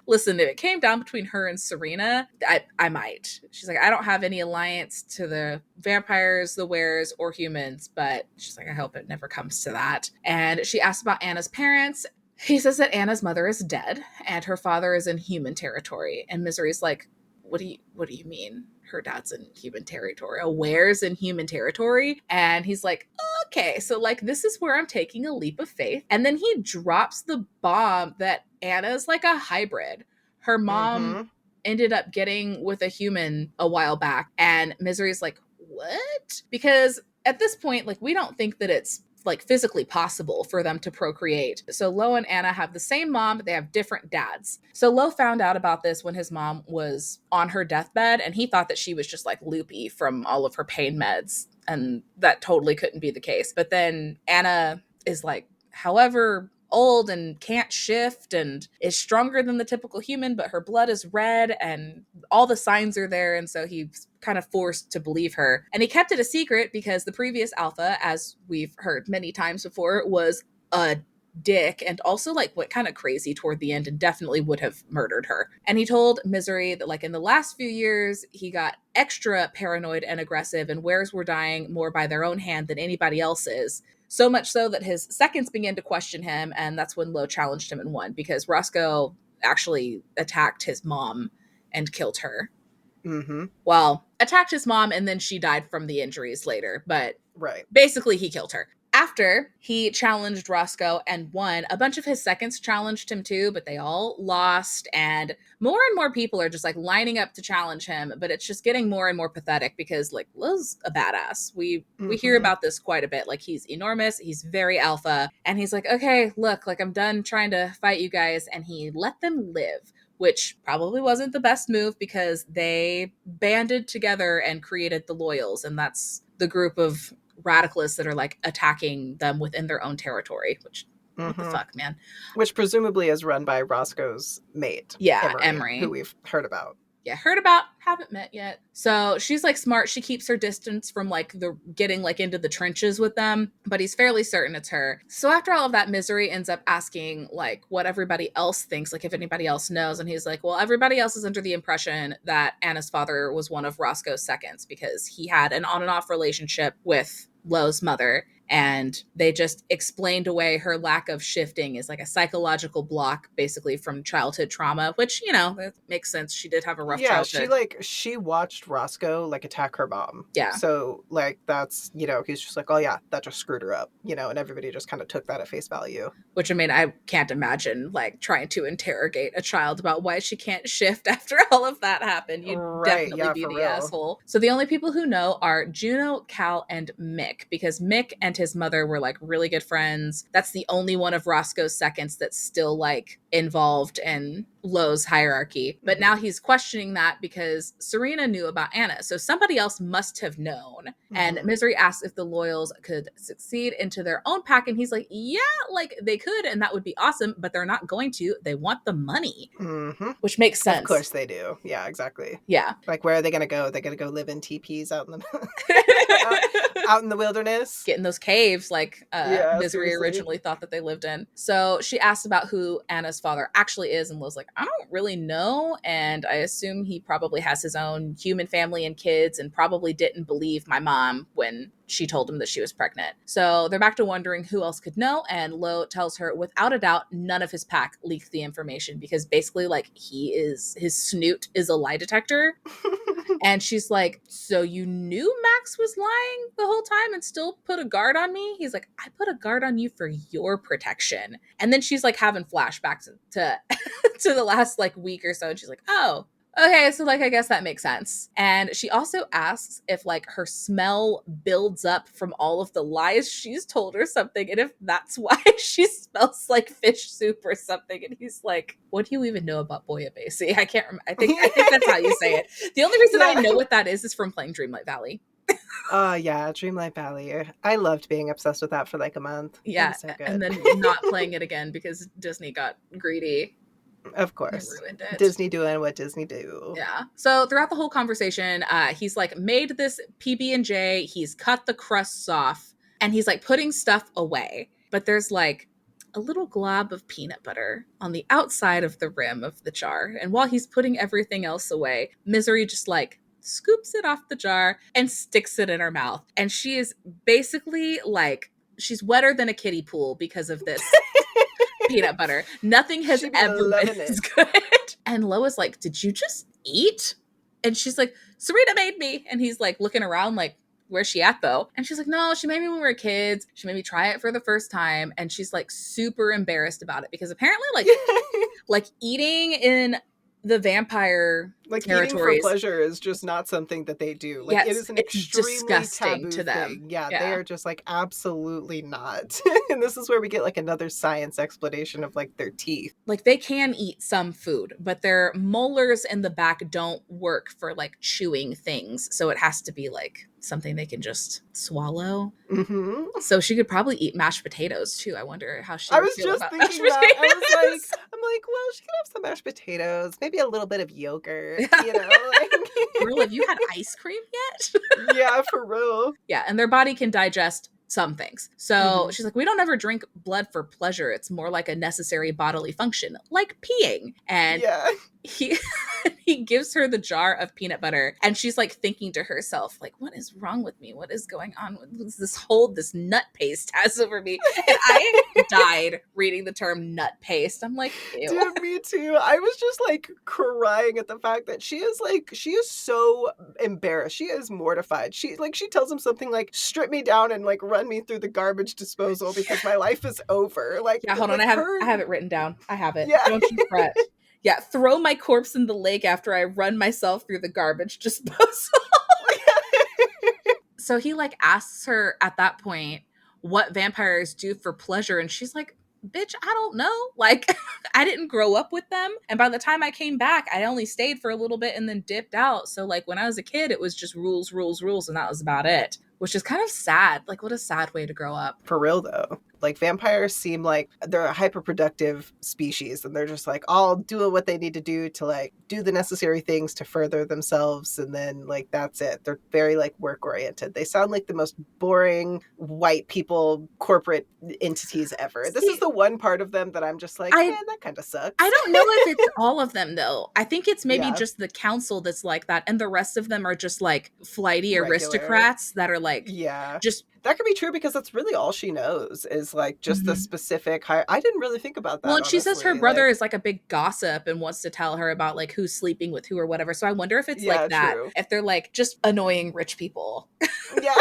listen, if it came down between her and Serena, I might. She's like, I don't have any alliance to the vampires, the weres, or humans, but she's like, I hope it never comes to that. And she asks about Anna's parents. He says that Anna's mother is dead and her father is in human territory. And Misery's like, what do you mean? Her dad's in human territory. Where's in human territory? And he's like, okay, so like this is where I'm taking a leap of faith. And then he drops the bomb that Anna's like a hybrid. Her mom ended up getting with a human a while back, and Misery's like, what? Because at this point, like we don't think that it's like physically possible for them to procreate. So Lo and Anna have the same mom, but they have different dads. So Lo found out about this when his mom was on her deathbed, and he thought that she was just like loopy from all of her pain meds, and that totally couldn't be the case. But then Anna is like, however old and can't shift and is stronger than the typical human, but her blood is red and all the signs are there. And so he's kind of forced to believe her. And he kept it a secret because the previous alpha, as we've heard many times before, was a dick and also like went kind of crazy toward the end and definitely would have murdered her. And he told Misery that like in the last few years, he got extra paranoid and aggressive, and wares were dying more by their own hand than anybody else's. So much so that his seconds began to question him, and that's when Lo challenged him and won, because Roscoe actually attacked his mom and killed her. Well, attacked his mom, and then she died from the injuries later, but basically he killed her. After he challenged Roscoe and won, a bunch of his seconds challenged him too, but they all lost, and more people are just like lining up to challenge him, but it's just getting more and more pathetic because like Lo's a badass. We hear about this quite a bit. Like he's enormous, he's very alpha, and he's like, okay, look, like I'm done trying to fight you guys, and he let them live, which probably wasn't the best move because they banded together and created the Loyals, and that's the group of radicalists that are like attacking them within their own territory, which what the fuck, man? Which presumably is run by Roscoe's mate. Yeah, Emery, who we've heard about. Yeah, heard about, haven't met yet. So she's like smart. She keeps her distance from like the getting like into the trenches with them, but he's fairly certain it's her. So after all of that, Misery ends up asking like what everybody else thinks, like if anybody else knows. And he's like, well, everybody else is under the impression that Anna's father was one of Roscoe's seconds because he had an on and off relationship with Lo's mother, and they just explained away her lack of shifting as like a psychological block basically from childhood trauma, which, you know, that makes sense. She did have a rough Yeah, childhood. she watched Roscoe like attack her mom. Yeah. So like that's, he's just like, oh yeah, that just screwed her up, and everybody just kind of took that at face value. Which, I mean, I can't imagine like trying to interrogate a child about why she can't shift after all of that happened. You'd Right, definitely yeah, be for the real. asshole. So the only people who know are Juno, Cal, and Mick, because Mick and his mother were like really good friends. That's the only one of Roscoe's seconds that's still like involved in Lo's hierarchy. But now he's questioning that because Serena knew about Anna. So somebody else must have known. And Misery asks if the Loyals could succeed into their own pack. And he's like, yeah, like they could, and that would be awesome, but they're not going to. They want the money, which makes Of sense. course they do. Yeah, exactly. Yeah. Like, where are they going to go? They're going to go live in teepees out in the out in the wilderness. Get in those caves like Yeah, Misery seriously. originally thought that they lived in. So she asks about who Anna's father actually is, and Lo's like, I don't really know, and I assume he probably has his own human family and kids and probably didn't believe my mom when she told him that she was pregnant. So they're back to wondering who else could know, and Lo tells her without a doubt none of his pack leaked the information because basically like his snoot is a lie detector. And she's like, so you knew Max was lying the whole time and still put a guard on me? He's like, I put a guard on you for your protection. And then she's like having flashbacks to to the last like week or so, and she's like, oh, okay, so like I guess that makes sense. And she also asks if like her smell builds up from all of the lies she's told or something, and if that's why she smells like fish soup or something. And he's like, what do you even know about Bouillabaisse? I can't remember. I think that's how you say it. The only reason I know what that is from playing Dreamlight Valley. Yeah, Dreamlight Valley. I loved being obsessed with that for like a month. Yeah, so good. and then not playing it again because Disney got greedy. Of course. Ruined it. Disney doing what Disney do. Yeah. So throughout the whole conversation, he's like made this PB&J, he's cut the crusts off, and he's like putting stuff away. But there's like a little glob of peanut butter on the outside of the rim of the jar. And while he's putting everything else away, Misery just like scoops it off the jar and sticks it in her mouth. And she is basically like, she's wetter than a kiddie pool because of this peanut butter. Nothing has ever been as good. And Loa's like, did you just eat? And she's like, Serena made me. And he's like looking around like, where's she at though? And she's like, no, she made me when we were kids. She made me try it for the first time. And she's like super embarrassed about it because apparently like eating in the vampire like territories, eating for pleasure is just not something that they do. Like it is an extremely disgusting taboo to them. thing. Yeah, they are just like absolutely not. And this is where we get like another science explanation of like their teeth. Like they can eat some food, but their molars in the back don't work for like chewing things. So it has to be like something they can just swallow. So she could probably eat mashed potatoes too. I wonder how she would feel about mashed potatoes. I'm like, well, she could have some mashed potatoes, maybe a little bit of yogurt, Girl, have you had ice cream yet? Yeah, for real. Yeah, and their body can digest some things. So she's like, we don't ever drink blood for pleasure. It's more like a necessary bodily function, like peeing. And he gives her the jar of peanut butter, and she's like thinking to herself, like, what is wrong with me? What is going on with this hold this nut paste has over me? And I died reading the term nut paste. I'm like, ew. Dude, me too. I was just like crying at the fact that she is so embarrassed. She is mortified. She tells him something like, strip me down and like run me through the garbage disposal because my life is over. Like, yeah, hold on, I have it written down. I have it. Yeah. Don't you fret. Yeah, throw my corpse in the lake after I run myself through the garbage disposal. So he like asks her at that point what vampires do for pleasure, and she's like, bitch, I don't know. Like, I didn't grow up with them. And by the time I came back, I only stayed for a little bit and then dipped out. So like when I was a kid, it was just rules, rules, rules, and that was about it. Which is kind of sad. Like, what a sad way to grow up. For real, though. Like vampires seem like they're a hyperproductive species and they're just like all doing what they need to do to like do the necessary things to further themselves, and then like that's it. They're very like work oriented. They sound like the most boring white people corporate entities ever. This is See, the one part of them that I'm just like, I man, that kind of I sucks. don't know if it's all of them though. I think it's maybe Yeah, just the council that's like that, and the rest of them are just like flighty regular. aristocrats that are like Yeah. just. That could be true because that's really all she knows is like just the Mhm. specific high. I didn't really think about Well, that and she says her honestly. brother Like, is like a big gossip and wants to tell her about like who's sleeping with who or whatever. So I wonder if it's like yeah, that, true. if they're like just annoying rich people. Yeah.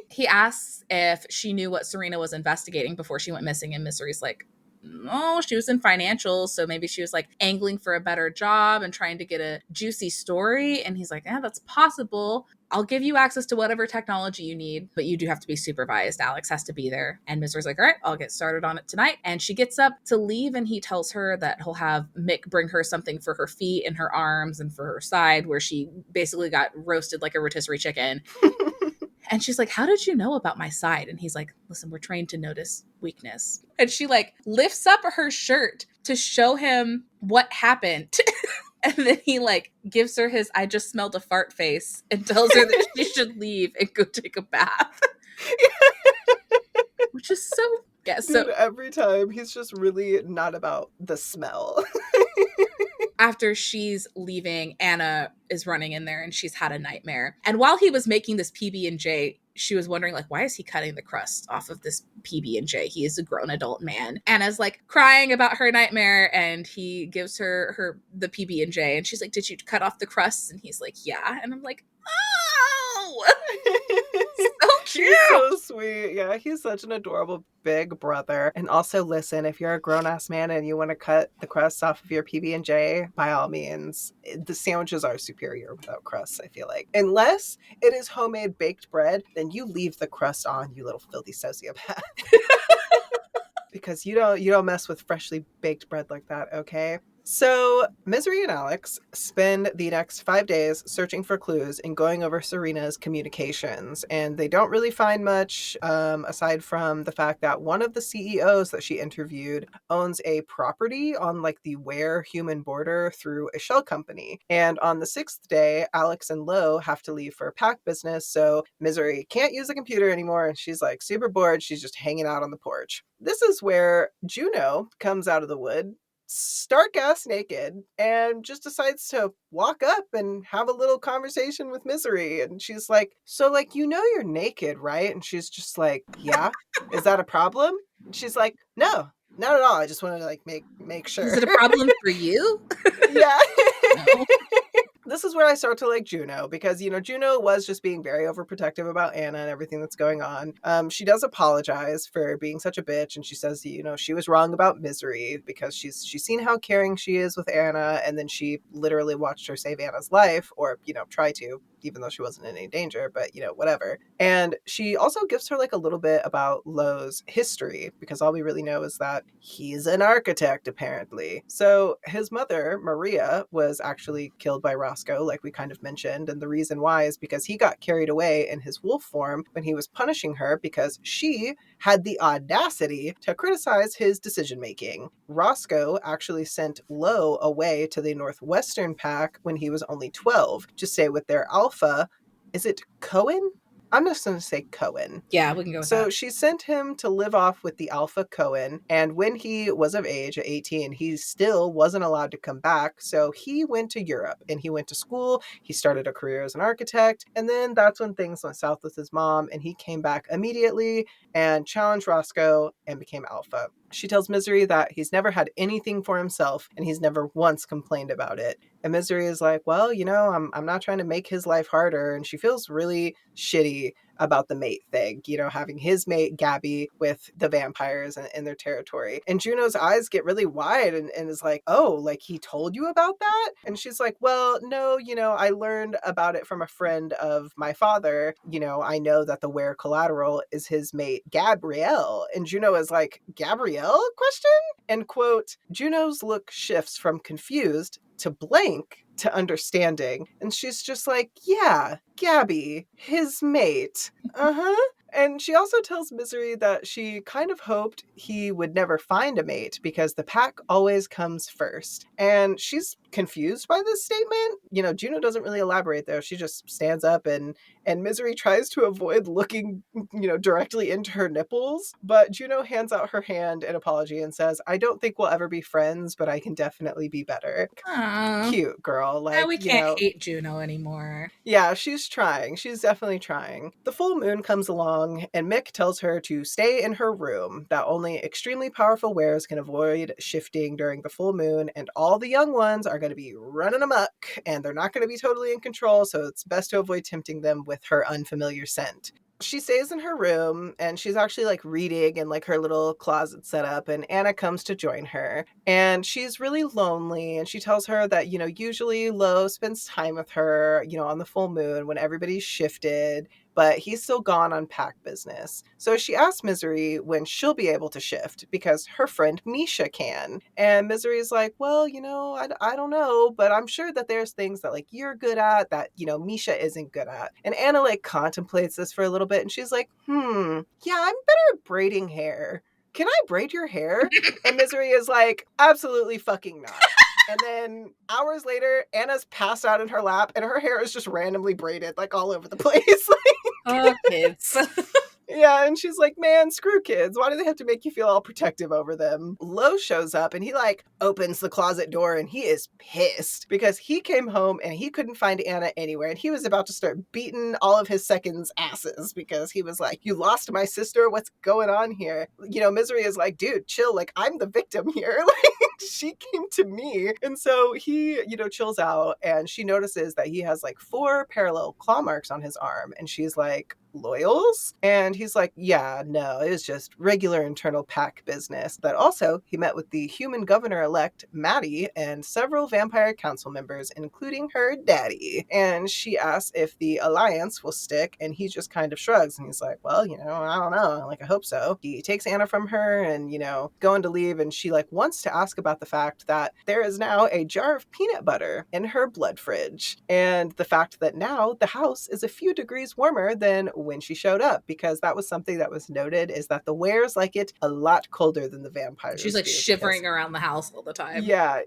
He asks if she knew what Serena was investigating before she went missing, and Misery's like, no, she was in financials, so maybe she was like angling for a better job and trying to get a juicy story. And he's like, yeah, that's possible. I'll give you access to whatever technology you need, but you do have to be supervised. Alex has to be there. And Misery's like, all right, I'll get started on it tonight. And she gets up to leave, and he tells her that he'll have Mick bring her something for her feet and her arms and for her side, where she basically got roasted like a rotisserie chicken. And she's like, how did you know about my side? And he's like, listen, we're trained to notice weakness. And she like lifts up her shirt to show him what happened. And then he like gives her his I just smelled a fart face and tells her that she should leave and go take a bath. Which is so, yeah, so Dude, every time he's just really not about the smell. after she's leaving, Anna is running in there and she's had a nightmare. And while he was making this PB&J, she was wondering like, why is he cutting the crust off of this PB&J? He is a grown adult man. Anna's like crying about her nightmare, and he gives her the PB&J, and she's like, did you cut off the crusts? And he's like, yeah. And I'm like, oh, so cute. He's so sweet. Yeah, he's such an adorable big brother. And also, listen, if you're a grown ass man and you want to cut the crusts off of your PB&J, by all means, the sandwiches are superior without crusts. I feel like, unless it is homemade baked bread, then you leave the crust on, you little filthy sociopath. Because you don't mess with freshly baked bread like that, okay? So, Misery and Alex spend the next 5 days searching for clues and going over Serena's communications. And they don't really find much aside from the fact that one of the CEOs that she interviewed owns a property on like the Ware human border through a shell company. And on the 6th day, Alex and Lo have to leave for a pack business. So, Misery can't use the computer anymore. And she's like super bored. She's just hanging out on the porch. This is where Juno comes out of the wood stark ass naked and just decides to walk up and have a little conversation with Misery. And she's like, so like, you're naked, right? And she's just like, yeah. Is that a problem? And she's like, no, not at all. I just wanted to like make Is sure. it a problem for you? Yeah. No. This is where I start to like Juno because, Juno was just being very overprotective about Anna and everything that's going on. She does apologize for being such a bitch. And she says, she was wrong about Misery because she's seen how caring she is with Anna. And then she literally watched her save Anna's life or, try to, even though she wasn't in any danger, but, whatever. And she also gives her like a little bit about Lo's history because all we really know is that he's an architect, apparently. So his mother, Maria, was actually killed by Roscoe, like we kind of mentioned. And the reason why is because he got carried away in his wolf form when he was punishing her because she had the audacity to criticize his decision making. Roscoe actually sent Lo away to the Northwestern Pack when he was only 12 to stay with their alpha. Is it Cohen? I'm just going to say Cohen. Yeah, we can go with So that. she sent him to live off with the Alpha Cohen. And when he was of age at 18, he still wasn't allowed to come back. So he went to Europe and he went to school. He started a career as an architect. And then that's when things went south with his mom. And he came back immediately and challenged Roscoe and became Alpha. She tells Misery that he's never had anything for himself and he's never once complained about it. And Misery is like, well, I'm not trying to make his life harder. And she feels really shitty about the mate thing, having his mate Gabby with the vampires in their territory. And Juno's eyes get really wide and is like, oh, like he told you about that? And she's like, well, no, I learned about it from a friend of my father. I know that the Ware collateral is his mate Gabrielle. And Juno is like, Gabrielle? Question? And quote, Juno's look shifts from confused to blank to understanding. And she's just like, yeah, Gabby, his mate. Uh-huh. And she also tells Misery that she kind of hoped he would never find a mate because the pack always comes first. And she's confused by this statement. Juno doesn't really elaborate there. She just stands up and Misery tries to avoid looking, directly into her nipples. But Juno hands out her hand in apology and says, I don't think we'll ever be friends, but I can definitely be better. Aww. Cute girl. Now we can't hate Juno anymore. Yeah, she's trying. She's definitely trying. The full moon comes along, and Mick tells her to stay in her room, that only extremely powerful wares can avoid shifting during the full moon, and all the young ones are going to be running amok, and they're not going to be totally in control, so it's best to avoid tempting them with her unfamiliar scent. She stays in her room and she's actually like reading in like her little closet setup, and Anna comes to join her and she's really lonely, and she tells her that usually Lo spends time with her on the full moon when everybody's shifted, but he's still gone on pack business. So she asks Misery when she'll be able to shift because her friend Misha can. And Misery's like, well, I don't know, but I'm sure that there's things that like you're good at that, Misha isn't good at. And Anna like contemplates this for a little bit and she's like, yeah, I'm better at braiding hair. Can I braid your hair? And Misery is like, absolutely fucking not. And then hours later, Anna's passed out in her lap and her hair is just randomly braided like all over the place. Oh, kids. Yeah, and she's like, man, screw kids. Why do they have to make you feel all protective over them? Lo shows up and he like opens the closet door and he is pissed because he came home and he couldn't find Anna anywhere. And he was about to start beating all of his seconds' asses because he was like, you lost my sister? What's going on here? Misery is like, dude, chill. Like, I'm the victim here. Like, she came to me. And so he, chills out and she notices that he has like 4 parallel claw marks on his arm. And she's like, loyals? And he's like, yeah, no, it was just regular internal pack business. But also, he met with the human governor-elect, Maddie, and several vampire council members, including her daddy. And she asks if the alliance will stick, and he just kind of shrugs, and he's like, well, I don't know. Like, I hope so. He takes Anna from her and, going to leave, and she, like, wants to ask about the fact that there is now a jar of peanut butter in her blood fridge, and the fact that now the house is a few degrees warmer than when she showed up, because that was something that was noted, is that the wares like it a lot colder than the vampires. She's like do, shivering around the house all the time. Yeah,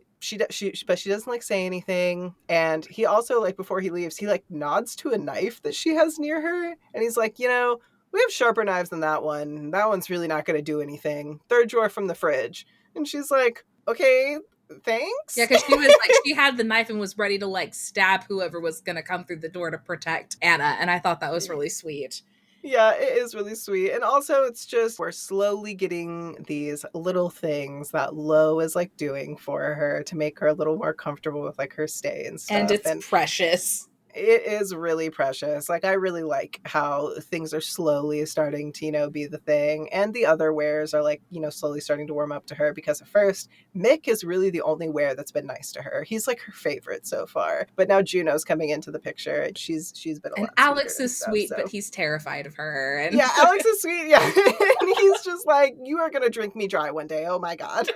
but she doesn't like say anything. And he also, like, before he leaves, he like nods to a knife that she has near her, and he's like, we have sharper knives than that one. That one's really not going to do anything. 3rd drawer from the fridge. And she's like, okay, thanks. Yeah, because she was like, she had the knife and was ready to like stab whoever was going to come through the door to protect Anna. And I thought that was really sweet. Yeah, it is really sweet. And also, it's just, we're slowly getting these little things that Lo is like doing for her to make her a little more comfortable with like her stay and stuff. And it's precious. It is really precious. Like, I really like how things are slowly starting to, be the thing. And the other wares are like, slowly starting to warm up to her, because at first, Mick is really the only ware that's been nice to her. He's like her favorite so far. But now Juno's coming into the picture, and she's been a lot. And Alex is sweet, but he's terrified of her. And yeah, Alex is sweet. Yeah. And he's just like, you are going to drink me dry one day. Oh my God.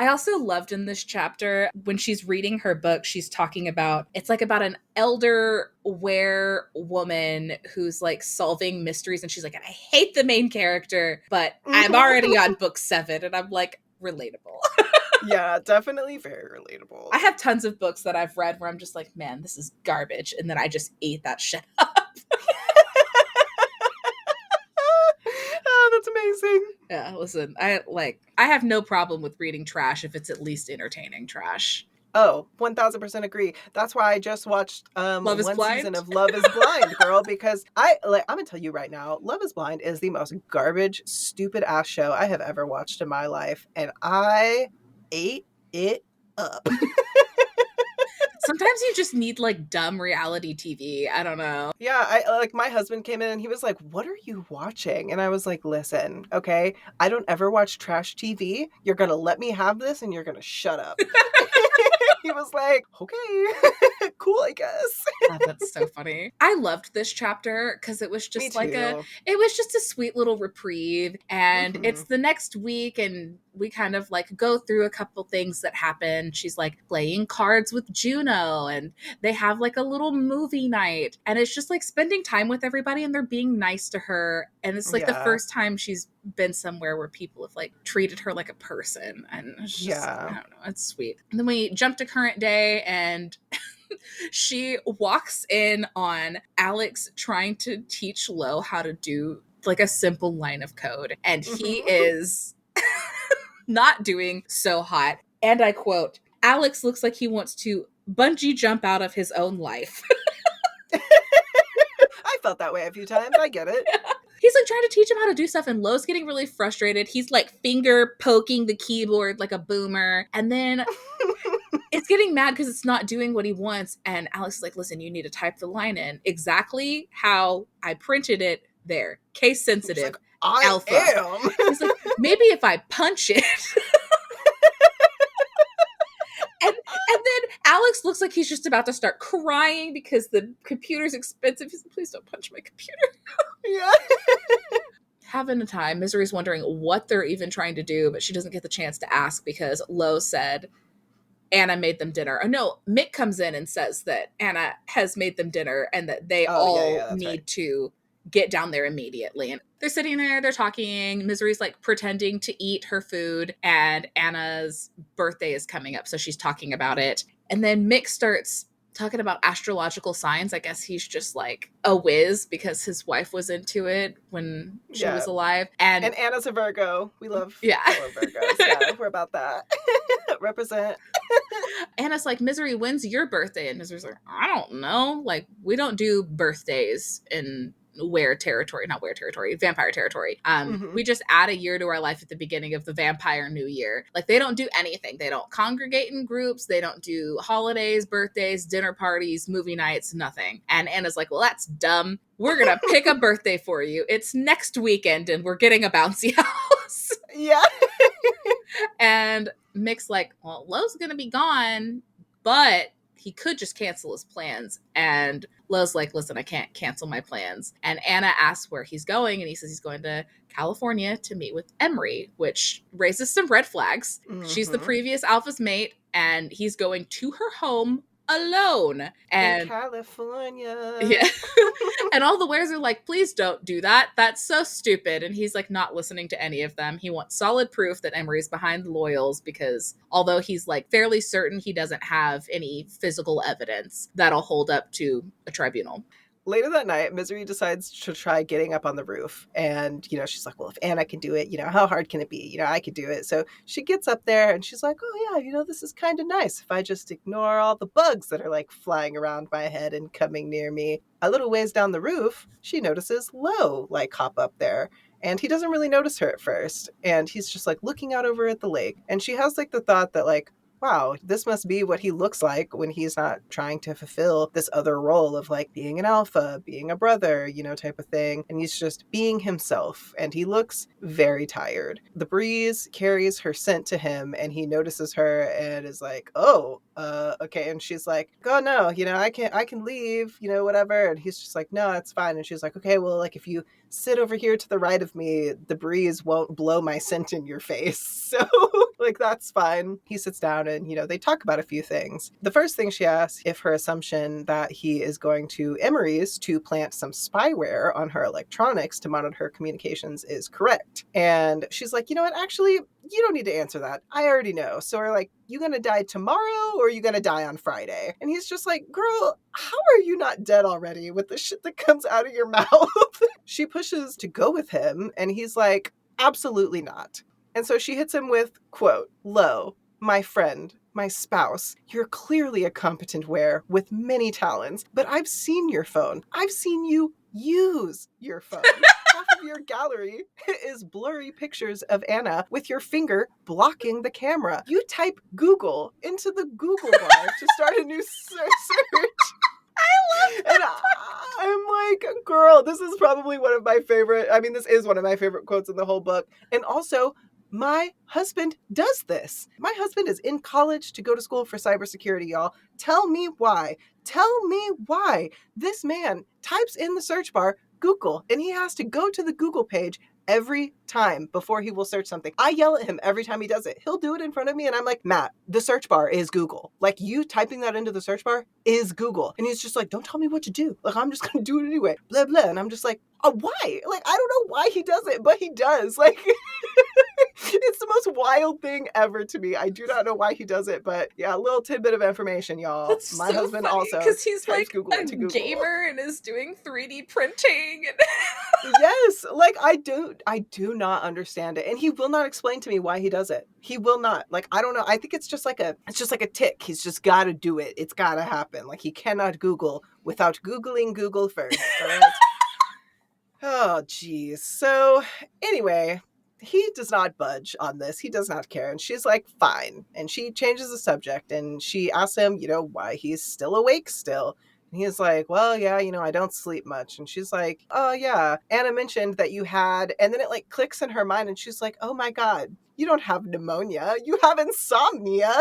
I also loved in this chapter when she's reading her book, she's talking about, it's like about an elder were woman who's like solving mysteries. And she's like, and I hate the main character, but I'm already on book 7. And I'm like, relatable. Yeah, definitely very relatable. I have tons of books that I've read where I'm just like, man, this is garbage. And then I just ate that shit up. Oh, that's amazing. Yeah, listen, I have no problem with reading trash if it's at least entertaining trash. Oh, 1000% agree. That's why I just watched Love is one Blind? season of Love is Blind, girl, because I'm gonna tell you right now, Love is Blind is the most garbage, stupid ass show I have ever watched in my life, and I ate it up. Sometimes you just need like dumb reality TV. I don't know. Yeah, I like, my husband came in and he was like, "What are you watching?" And I was like, "Listen, okay, I don't ever watch trash TV. You're gonna let me have this, and you're gonna shut up." He was like, "Okay, cool, I guess." God, that's so funny. I loved this chapter because it was just Me too. it was just a sweet little reprieve, and it's the next week, and we kind of like go through a couple things that happen. She's like playing cards with Juno, and they have like a little movie night, and it's just like spending time with everybody, and they're being nice to her. And it's like the Yeah. first time she's been somewhere where people have like treated her like a person. And it's just, I Yeah. don't know, it's sweet. And then we jump to current day, and she walks in on Alex trying to teach Lo how to do like a simple line of code. And he Mhm. is not doing so hot. And I quote, Alex looks like he wants to bungee jump out of his own life. I felt that way a few times. I get it. He's like trying to teach him how to do stuff, and Lo's getting really frustrated. He's like finger poking the keyboard like a boomer. And then it's getting mad because it's not doing what he wants. And Alex is like, listen, you need to type the line in exactly how I printed it there. Case She's like, sensitive. I Alpha. am. He's like, maybe if I punch it. And then Alex looks like he's just about to start crying because the computer's expensive. He's like, please don't punch my computer. Yeah. Having a time. Misery's wondering what they're even trying to do, but she doesn't get the chance to ask because Lo said Anna made them dinner. Oh no, Mick comes in and says that Anna has made them dinner and that they Oh, all that's need right. to get down there immediately. And they're sitting there, they're talking. Misery's like pretending to eat her food, and Anna's birthday is coming up, so she's talking about it. And then Mick starts talking about astrological signs. I guess he's just like a whiz because his wife was into it when she was alive. And Anna's a Virgo. We love yeah. fellow Virgos. Yeah, we're about that. Represent. Anna's like, Misery, when's your birthday? And Misery's like, I don't know. Like, we don't do birthdays in vampire territory. We just add a year to our life at the beginning of the vampire new year. Like, they don't do anything. They don't congregate in groups. They don't do holidays, birthdays, dinner parties, movie nights, nothing. And Anna's like, well, that's dumb. We're going to pick a birthday for you. It's next weekend and we're getting a bouncy house. Yeah. And Mick's like, well, Lo's going to be gone, but he could just cancel his plans. And Lo's like, listen, I can't cancel my plans. And Anna asks where he's going, and he says he's going to California to meet with Emery, which raises some red flags. Mm-hmm. She's the previous Alpha's mate, and he's going to her home alone. And in California. Yeah. And all the wares are like, please don't do that. That's so stupid. And he's like not listening to any of them. He wants solid proof that Emery's behind the loyals, because although he's like fairly certain, he doesn't have any physical evidence that'll hold up to a tribunal. Later that night, Misery decides to try getting up on the roof. And, she's like, well, if Anna can do it, how hard can it be? I could do it. So she gets up there and she's like, oh, yeah, this is kind of nice if I just ignore all the bugs that are like flying around my head and coming near me. A little ways down the roof, she notices Lo like hop up there. And he doesn't really notice her at first. And he's just like looking out over at the lake. And she has like the thought that like, wow, this must be what he looks like when he's not trying to fulfill this other role of like being an alpha, being a brother, type of thing. And he's just being himself. And he looks very tired. The breeze carries her scent to him, and he notices her and is like, oh, okay. And she's like, oh no, I can leave, whatever. And he's just like, no, it's fine. And she's like, okay, well, like if you sit over here to the right of me, the breeze won't blow my scent in your face. So like, that's fine. He sits down and, they talk about a few things. The first thing she asks if her assumption that he is going to Emery's to plant some spyware on her electronics to monitor her communications is correct. And she's like, you know what, actually, you don't need to answer that. I already know. So we're like, you gonna die tomorrow or are you gonna die on Friday? And he's just like, girl, how are you not dead already with the shit that comes out of your mouth? She pushes to go with him and he's like, absolutely not. And so she hits him with, quote, Lo, my friend, my spouse, you're clearly a competent wearer with many talents, but I've seen your phone. I've seen you use your phone. Half of your gallery is blurry pictures of Anna with your finger blocking the camera. You type Google into the Google bar to start a new search. I love that. And I'm like, girl, this is probably one of my favorite, this is one of my favorite quotes in the whole book. And also, my husband does this. My husband is in college to go to school for cybersecurity, y'all. Tell me why. Tell me why this man types in the search bar Google, and he has to go to the Google page every time before he will search something. I yell at him every time he does it. He'll do it in front of me and I'm like, Matt, the search bar is Google. Like, you typing that into the search bar is Google. And he's just like, don't tell me what to do. Like, I'm just going to do it anyway. Blah, blah. And I'm just like, oh, why? Like, I don't know why he does it, but he does. Like, it's the most wild thing ever to me. I do not know why he does it, but yeah, a little tidbit of information, y'all. That's My so husband funny also because he's types like Google a into Google. gamer and is doing 3D printing. Yes, like I do not understand it, and he will not explain to me why he does it. He will not. Like, I don't know. I think it's just like a tick. He's just got to do it. It's got to happen. Like, he cannot Google without Googling Google first. All right. Oh, geez. So anyway, he does not budge on this. He does not care. And she's like, fine. And she changes the subject and she asks him, why he's still awake still. And he's like, well, yeah, I don't sleep much. And she's like, oh, yeah, Anna mentioned that you had, and then it like clicks in her mind and she's like, oh my God, you don't have pneumonia. You have insomnia.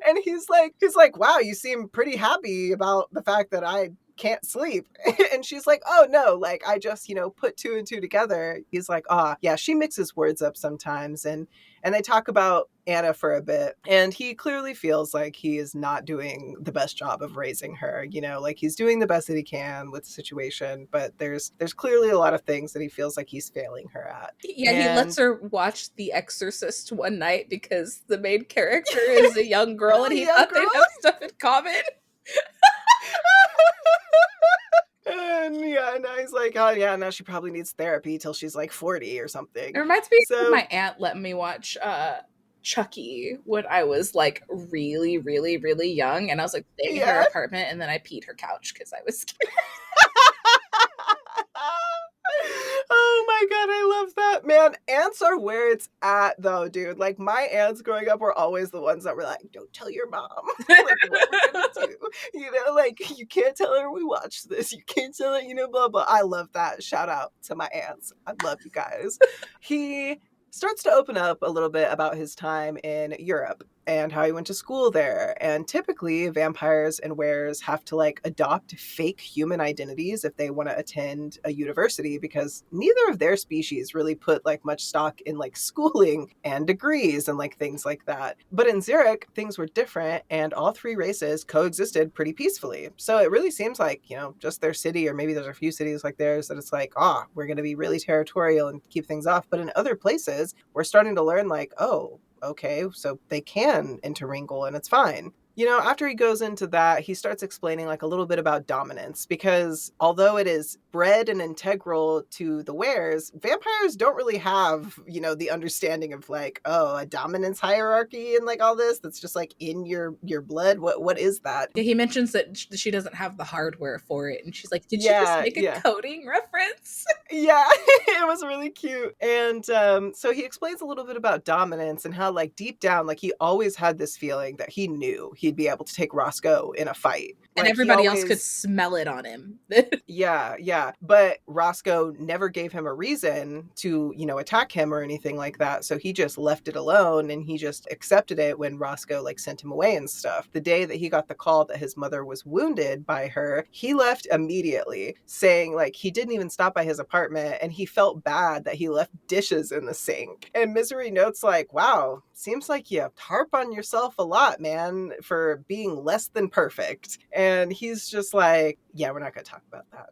And he's like, wow, you seem pretty happy about the fact that I can't sleep. And she's like, oh no, like I just, put two and two together. He's like, yeah, she mixes words up sometimes. And they talk about Anna for a bit. And he clearly feels like he is not doing the best job of raising her, like he's doing the best that he can with the situation, but there's clearly a lot of things that he feels like he's failing her at. Yeah, he lets her watch The Exorcist one night because the main character is a young girl and he thought they'd have stuff in common. And yeah, now he's like, oh yeah, now she probably needs therapy till she's like 40 or something. It reminds me of my aunt letting me watch Chucky when I was like really, really, really young, and I was like staying in her apartment, and then I peed her couch because I was scared. Oh my God, I love that. Man, aunts are where it's at though, dude. Like, my aunts growing up were always the ones that were like, don't tell your mom. Like, what we're gonna do. Like, you can't tell her we watched this. You can't tell her, blah, blah. I love that. Shout out to my aunts. I love you guys. He starts to open up a little bit about his time in Europe and how he went to school there. And typically vampires and weres have to like adopt fake human identities if they want to attend a university, because neither of their species really put like much stock in like schooling and degrees and like things like that. But in Zurich, things were different and all three races coexisted pretty peacefully. So it really seems like, just their city, or maybe there's a few cities like theirs that it's like, we're going to be really territorial and keep things off. But in other places, we're starting to learn like, okay, so they can intermingle and it's fine. After he goes into that, he starts explaining like a little bit about dominance, because although it is bred and integral to the wares, vampires don't really have, the understanding of like, a dominance hierarchy and like all this that's just like in your blood. What is that? Yeah, he mentions that she doesn't have the hardware for it, and she's like, did you just make a coding reference? Yeah, it was really cute. And so he explains a little bit about dominance and how like deep down, like he always had this feeling that he knew he'd be able to take Roscoe in a fight. And like, everybody else could smell it on him. Yeah. But Roscoe never gave him a reason to, attack him or anything like that. So he just left it alone and he just accepted it when Roscoe like sent him away and stuff. The day that he got the call that his mother was wounded by her, he left immediately, saying like he didn't even stop by his apartment and he felt bad that he left dishes in the sink. And Misery notes like, wow, seems like you harp on yourself a lot, man, for being less than perfect. And he's just like, yeah, we're not going to talk about that.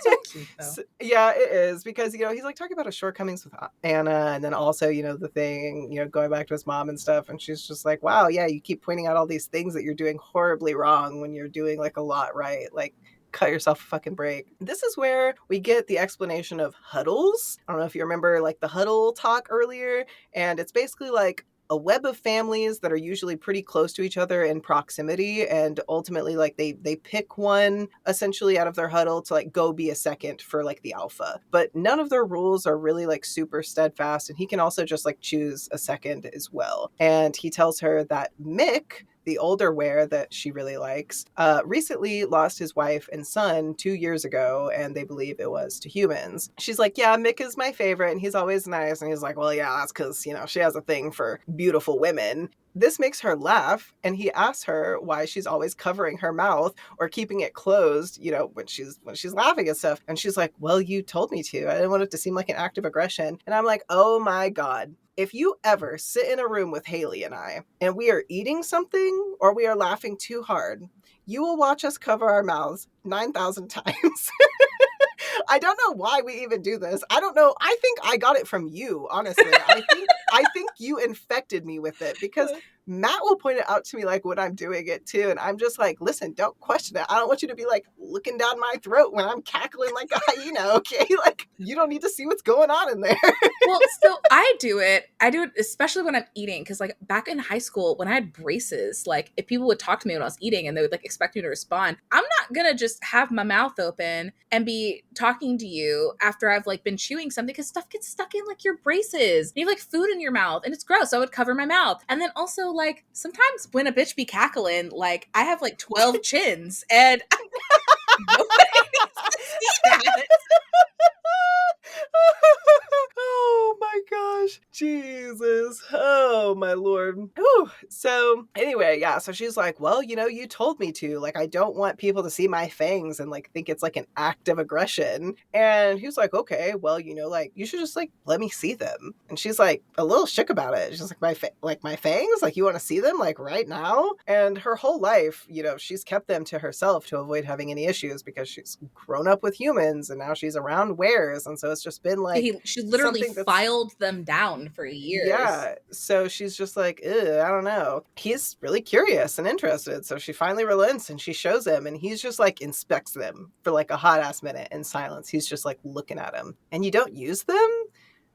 So cute, though. So, yeah, it is, because, he's like talking about his shortcomings with Anna, and then also, the thing, going back to his mom and stuff. And she's just like, wow, yeah, you keep pointing out all these things that you're doing horribly wrong when you're doing like a lot right. Like, cut yourself a fucking break. This is where we get the explanation of huddles. I don't know if you remember like the huddle talk earlier. And it's basically like a web of families that are usually pretty close to each other in proximity, and ultimately like they pick one essentially out of their huddle to like go be a second for like the alpha, but none of their rules are really like super steadfast, and he can also just like choose a second as well. And he tells her that Mick, the older were that she really likes, recently lost his wife and son 2 years ago, and they believe it was to humans. She's like, yeah, Mick is my favorite, and he's always nice. And he's like, well, yeah, that's because, she has a thing for beautiful women. this makes her laugh, and he asks her why she's always covering her mouth or keeping it closed, when she's laughing and stuff. And she's like, "Well, you told me to. I didn't want it to seem like an act of aggression." And I'm like, "Oh my god. If you ever sit in a room with Haley and I, and we are eating something or we are laughing too hard, you will watch us cover our mouths 9,000 times." I don't know why we even do this. I don't know. I think I got it from you, honestly. I think you infected me with it, because Matt will point it out to me like when I'm doing it too, and I'm just like, "Listen, don't question it. I don't want you to be like looking down my throat when I'm cackling like a hyena, okay? Like, you don't need to see what's going on in there." Well, so I do it. I do it especially when I'm eating, because like back in high school when I had braces, like if people would talk to me when I was eating and they would like expect me to respond, I'm not gonna just have my mouth open and be talking to you after I've like been chewing something, because stuff gets stuck in like your braces. You have like food in your mouth and it's gross. So I would cover my mouth. And then also like sometimes when a bitch be cackling, like I have like 12 chins and nobody needs to see that. Oh my gosh. Jesus. Oh my lord. Whew. So anyway, yeah. So she's like, "Well, you told me to. Like, I don't want people to see my fangs and like think it's like an act of aggression." And he's like, "Okay, well, like you should just like let me see them." And she's like a little shook about it. She's like, my fangs? Like, you want to see them like right now?" And her whole life, she's kept them to herself to avoid having any issues, because she's grown up with humans and now she's around wares. And so it's just been like She literally something that's, filed them down for years. yeah. So she's just like, "Ugh, I don't know." He's really curious and interested. So she finally relents and she shows him, and he's just like inspects them for like a hot ass minute in silence. He's just like looking at him. "And you don't use them?"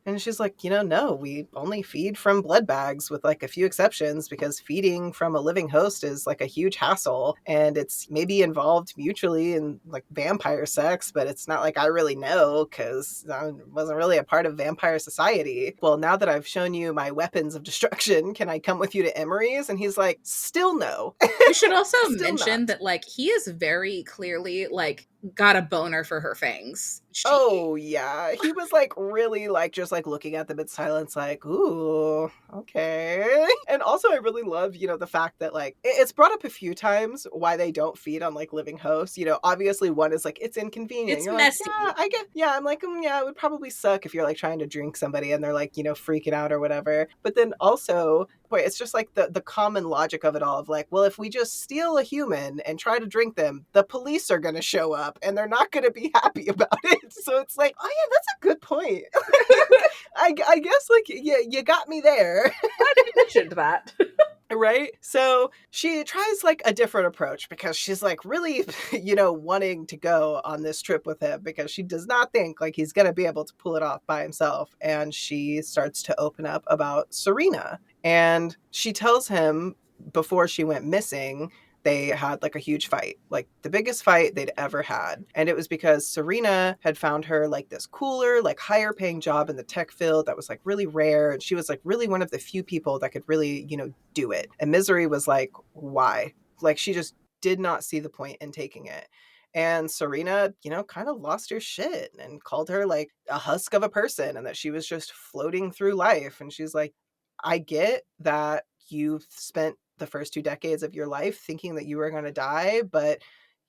And she's like, "No, we only feed from blood bags with like a few exceptions, because feeding from a living host is like a huge hassle, and it's maybe involved mutually in like vampire sex, but it's not like I really know because I wasn't really a part of vampire society. Well, now that I've shown you my weapons of destruction, can I come with you to Emery's?" And he's like, "Still no." We should also Still mention not. that like he is very clearly like got a boner for her fangs. She Oh yeah, he was like really like just like looking at them in silence, like, "Ooh, okay." And also, I really love, the fact that like it's brought up a few times why they don't feed on like living hosts. Obviously one is like it's inconvenient. it's You're like, "Yeah, messy. I get." Yeah, I'm like, "Yeah, it would probably suck if you're like trying to drink somebody and they're like, freaking out or whatever." But then also, boy, it's just like the common logic of it all, of like, well, if we just steal a human and try to drink them, the police are going to show up and they're not going to be happy about it. So it's like, oh yeah, that's a good point. I guess like, yeah, you got me there. You mentioned that. Right? So she tries like a different approach, because she's like really, wanting to go on this trip with him, because she does not think like he's going to be able to pull it off by himself. And she starts to open up about Serena. And she tells him before she went missing, they had like a huge fight, like the biggest fight they'd ever had. And it was because Serena had found her like this cooler, like higher paying job in the tech field that was like really rare. And she was like really one of the few people that could really, do it. And Misery was like, "Why?" Like, she just did not see the point in taking it. And Serena, kind of lost her shit and called her like a husk of a person, and that she was just floating through life. And she's like, "I get that you spent the first 2 decades of your life thinking that you were going to die, but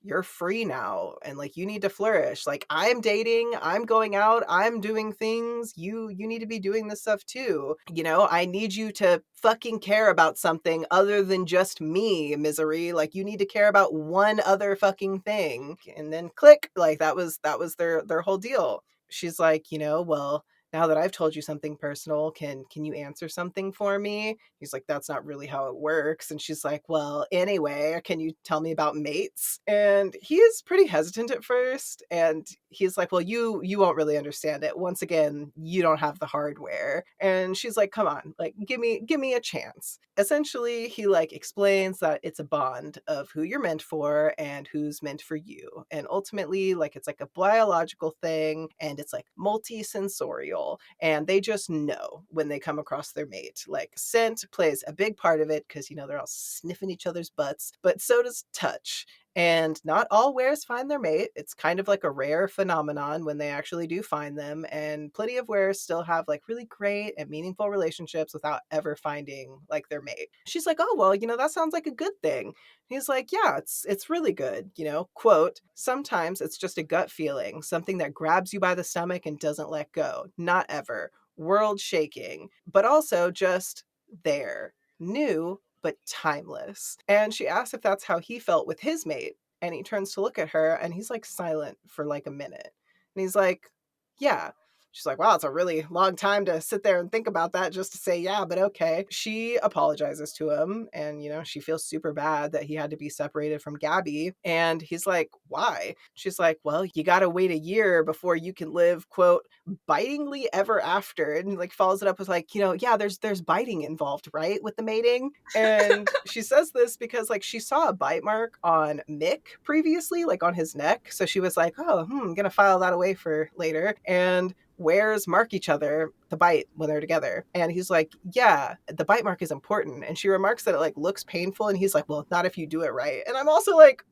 you're free now, and like you need to flourish. Like, I'm dating, I'm going out, I'm doing things. You need to be doing this stuff too. I need you to fucking care about something other than just me, Misery. Like, you need to care about one other fucking thing." And then click, like that was their whole deal. She's like, "Well, now that I've told you something personal, can you answer something for me?" He's like, "That's not really how it works." And she's like, "Well, anyway, can you tell me about mates?" And he is pretty hesitant at first, and he's like, "Well, you won't really understand it. Once again, you don't have the hardware." And she's like, "Come on, like give me a chance." Essentially, he like explains that it's a bond of who you're meant for and who's meant for you. And ultimately, like, it's like a biological thing, and it's like multi-sensorial, and they just know when they come across their mate. Like, scent plays a big part of it, because they're all sniffing each other's butts, but so does touch. And not all wares find their mate. It's kind of like a rare phenomenon when they actually do find them. And plenty of wares still have like really great and meaningful relationships without ever finding like their mate. She's like, oh, well, that sounds like a good thing. He's like, yeah, it's really good. Quote, sometimes it's just a gut feeling, something that grabs you by the stomach and doesn't let go. Not ever. World shaking, but also just there. New, but timeless. And she asks if that's how he felt with his mate. And he turns to look at her and he's like silent for like a minute. And he's like, yeah. She's like, wow, it's a really long time to sit there and think about that just to say, yeah, but okay. She apologizes to him and, she feels super bad that he had to be separated from Gabby. And he's like, why? She's like, well, you got to wait a year before you can live, quote, bitingly ever after. And like follows it up with like, yeah, there's biting involved, right? With the mating. And she says this because like she saw a bite mark on Mick previously, like on his neck. So she was like, oh, I'm going to file that away for later. And wares mark each other the bite when they're together. And he's like, yeah, the bite mark is important. And she remarks that it like looks painful. And he's like, well, not if you do it right. And I'm also like,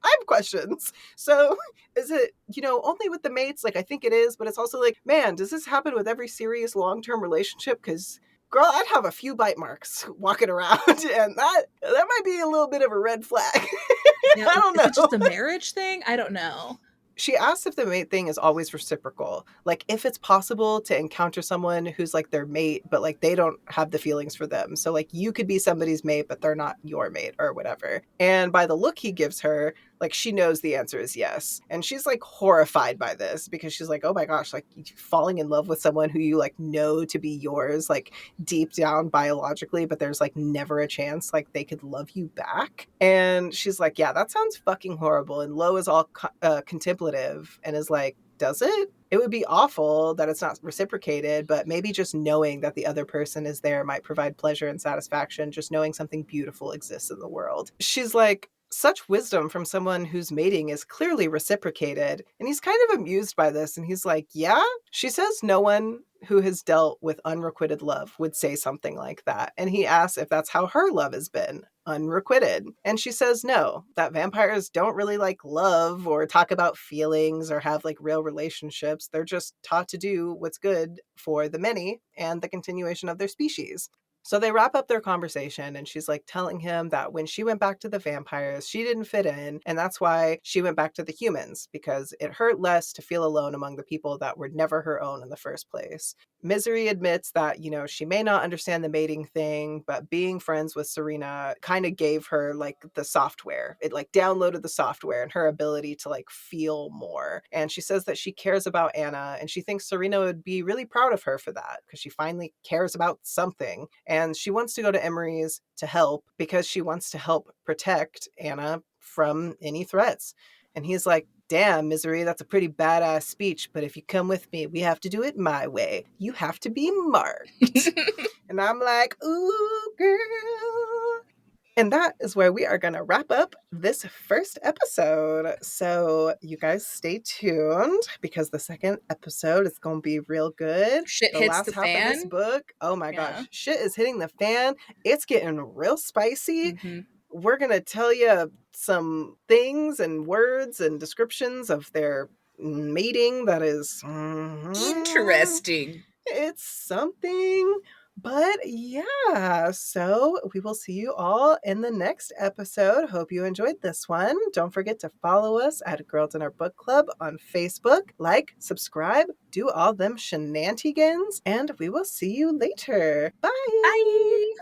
I have questions. So is it, only with the mates? Like, I think it is, but it's also like, man, does this happen with every serious long-term relationship? Because girl, I'd have a few bite marks walking around, and that might be a little bit of a red flag. Yeah, I don't is it know. just a marriage thing? I don't know. She asks if the mate thing is always reciprocal. Like, if it's possible to encounter someone who's like their mate, but like they don't have the feelings for them. So, like, you could be somebody's mate, but they're not your mate or whatever. And by the look he gives her, like, she knows the answer is yes. And she's like horrified by this because she's like, oh my gosh, like falling in love with someone who you like know to be yours, like deep down biologically, but there's like never a chance like they could love you back. And she's like, yeah, that sounds fucking horrible. And Lo is all contemplative and is like, does it? It would be awful that it's not reciprocated, but maybe just knowing that the other person is there might provide pleasure and satisfaction, just knowing something beautiful exists in the world. She's like, such wisdom from someone whose mating is clearly reciprocated. And he's kind of amused by this. And he's like, yeah? She says no one who has dealt with unrequited love would say something like that. And he asks if that's how her love has been, unrequited. And she says no, that vampires don't really like love or talk about feelings or have like real relationships. They're just taught to do what's good for the many and the continuation of their species. So they wrap up their conversation and she's like telling him that when she went back to the vampires, she didn't fit in. And that's why she went back to the humans, because it hurt less to feel alone among the people that were never her own in the first place. Misery admits that, she may not understand the mating thing, but being friends with Serena kind of gave her like the software. It like downloaded the software and her ability to like feel more. And she says that she cares about Anna and she thinks Serena would be really proud of her for that because she finally cares about something. And she wants to go to Emery's to help because she wants to help protect Anna from any threats. And he's like, damn, Misery, that's a pretty badass speech, but if you come with me, we have to do it my way. You have to be marked. And I'm like, ooh, girl. And that is where we are going to wrap up this first episode. So you guys stay tuned because the second episode is going to be real good. Shit The hits the last half of this fan. book, oh my Yeah. gosh, shit is hitting the fan. It's getting real spicy. Mm-hmm. We're going to tell you some things and words and descriptions of their mating that is Interesting. it's something. But yeah, so we will see you all in the next episode. Hope you enjoyed this one. Don't forget to follow us at Girls in Our Book Club on Facebook. Like, subscribe, do all them shenanigans, and we will see you later. Bye. Bye.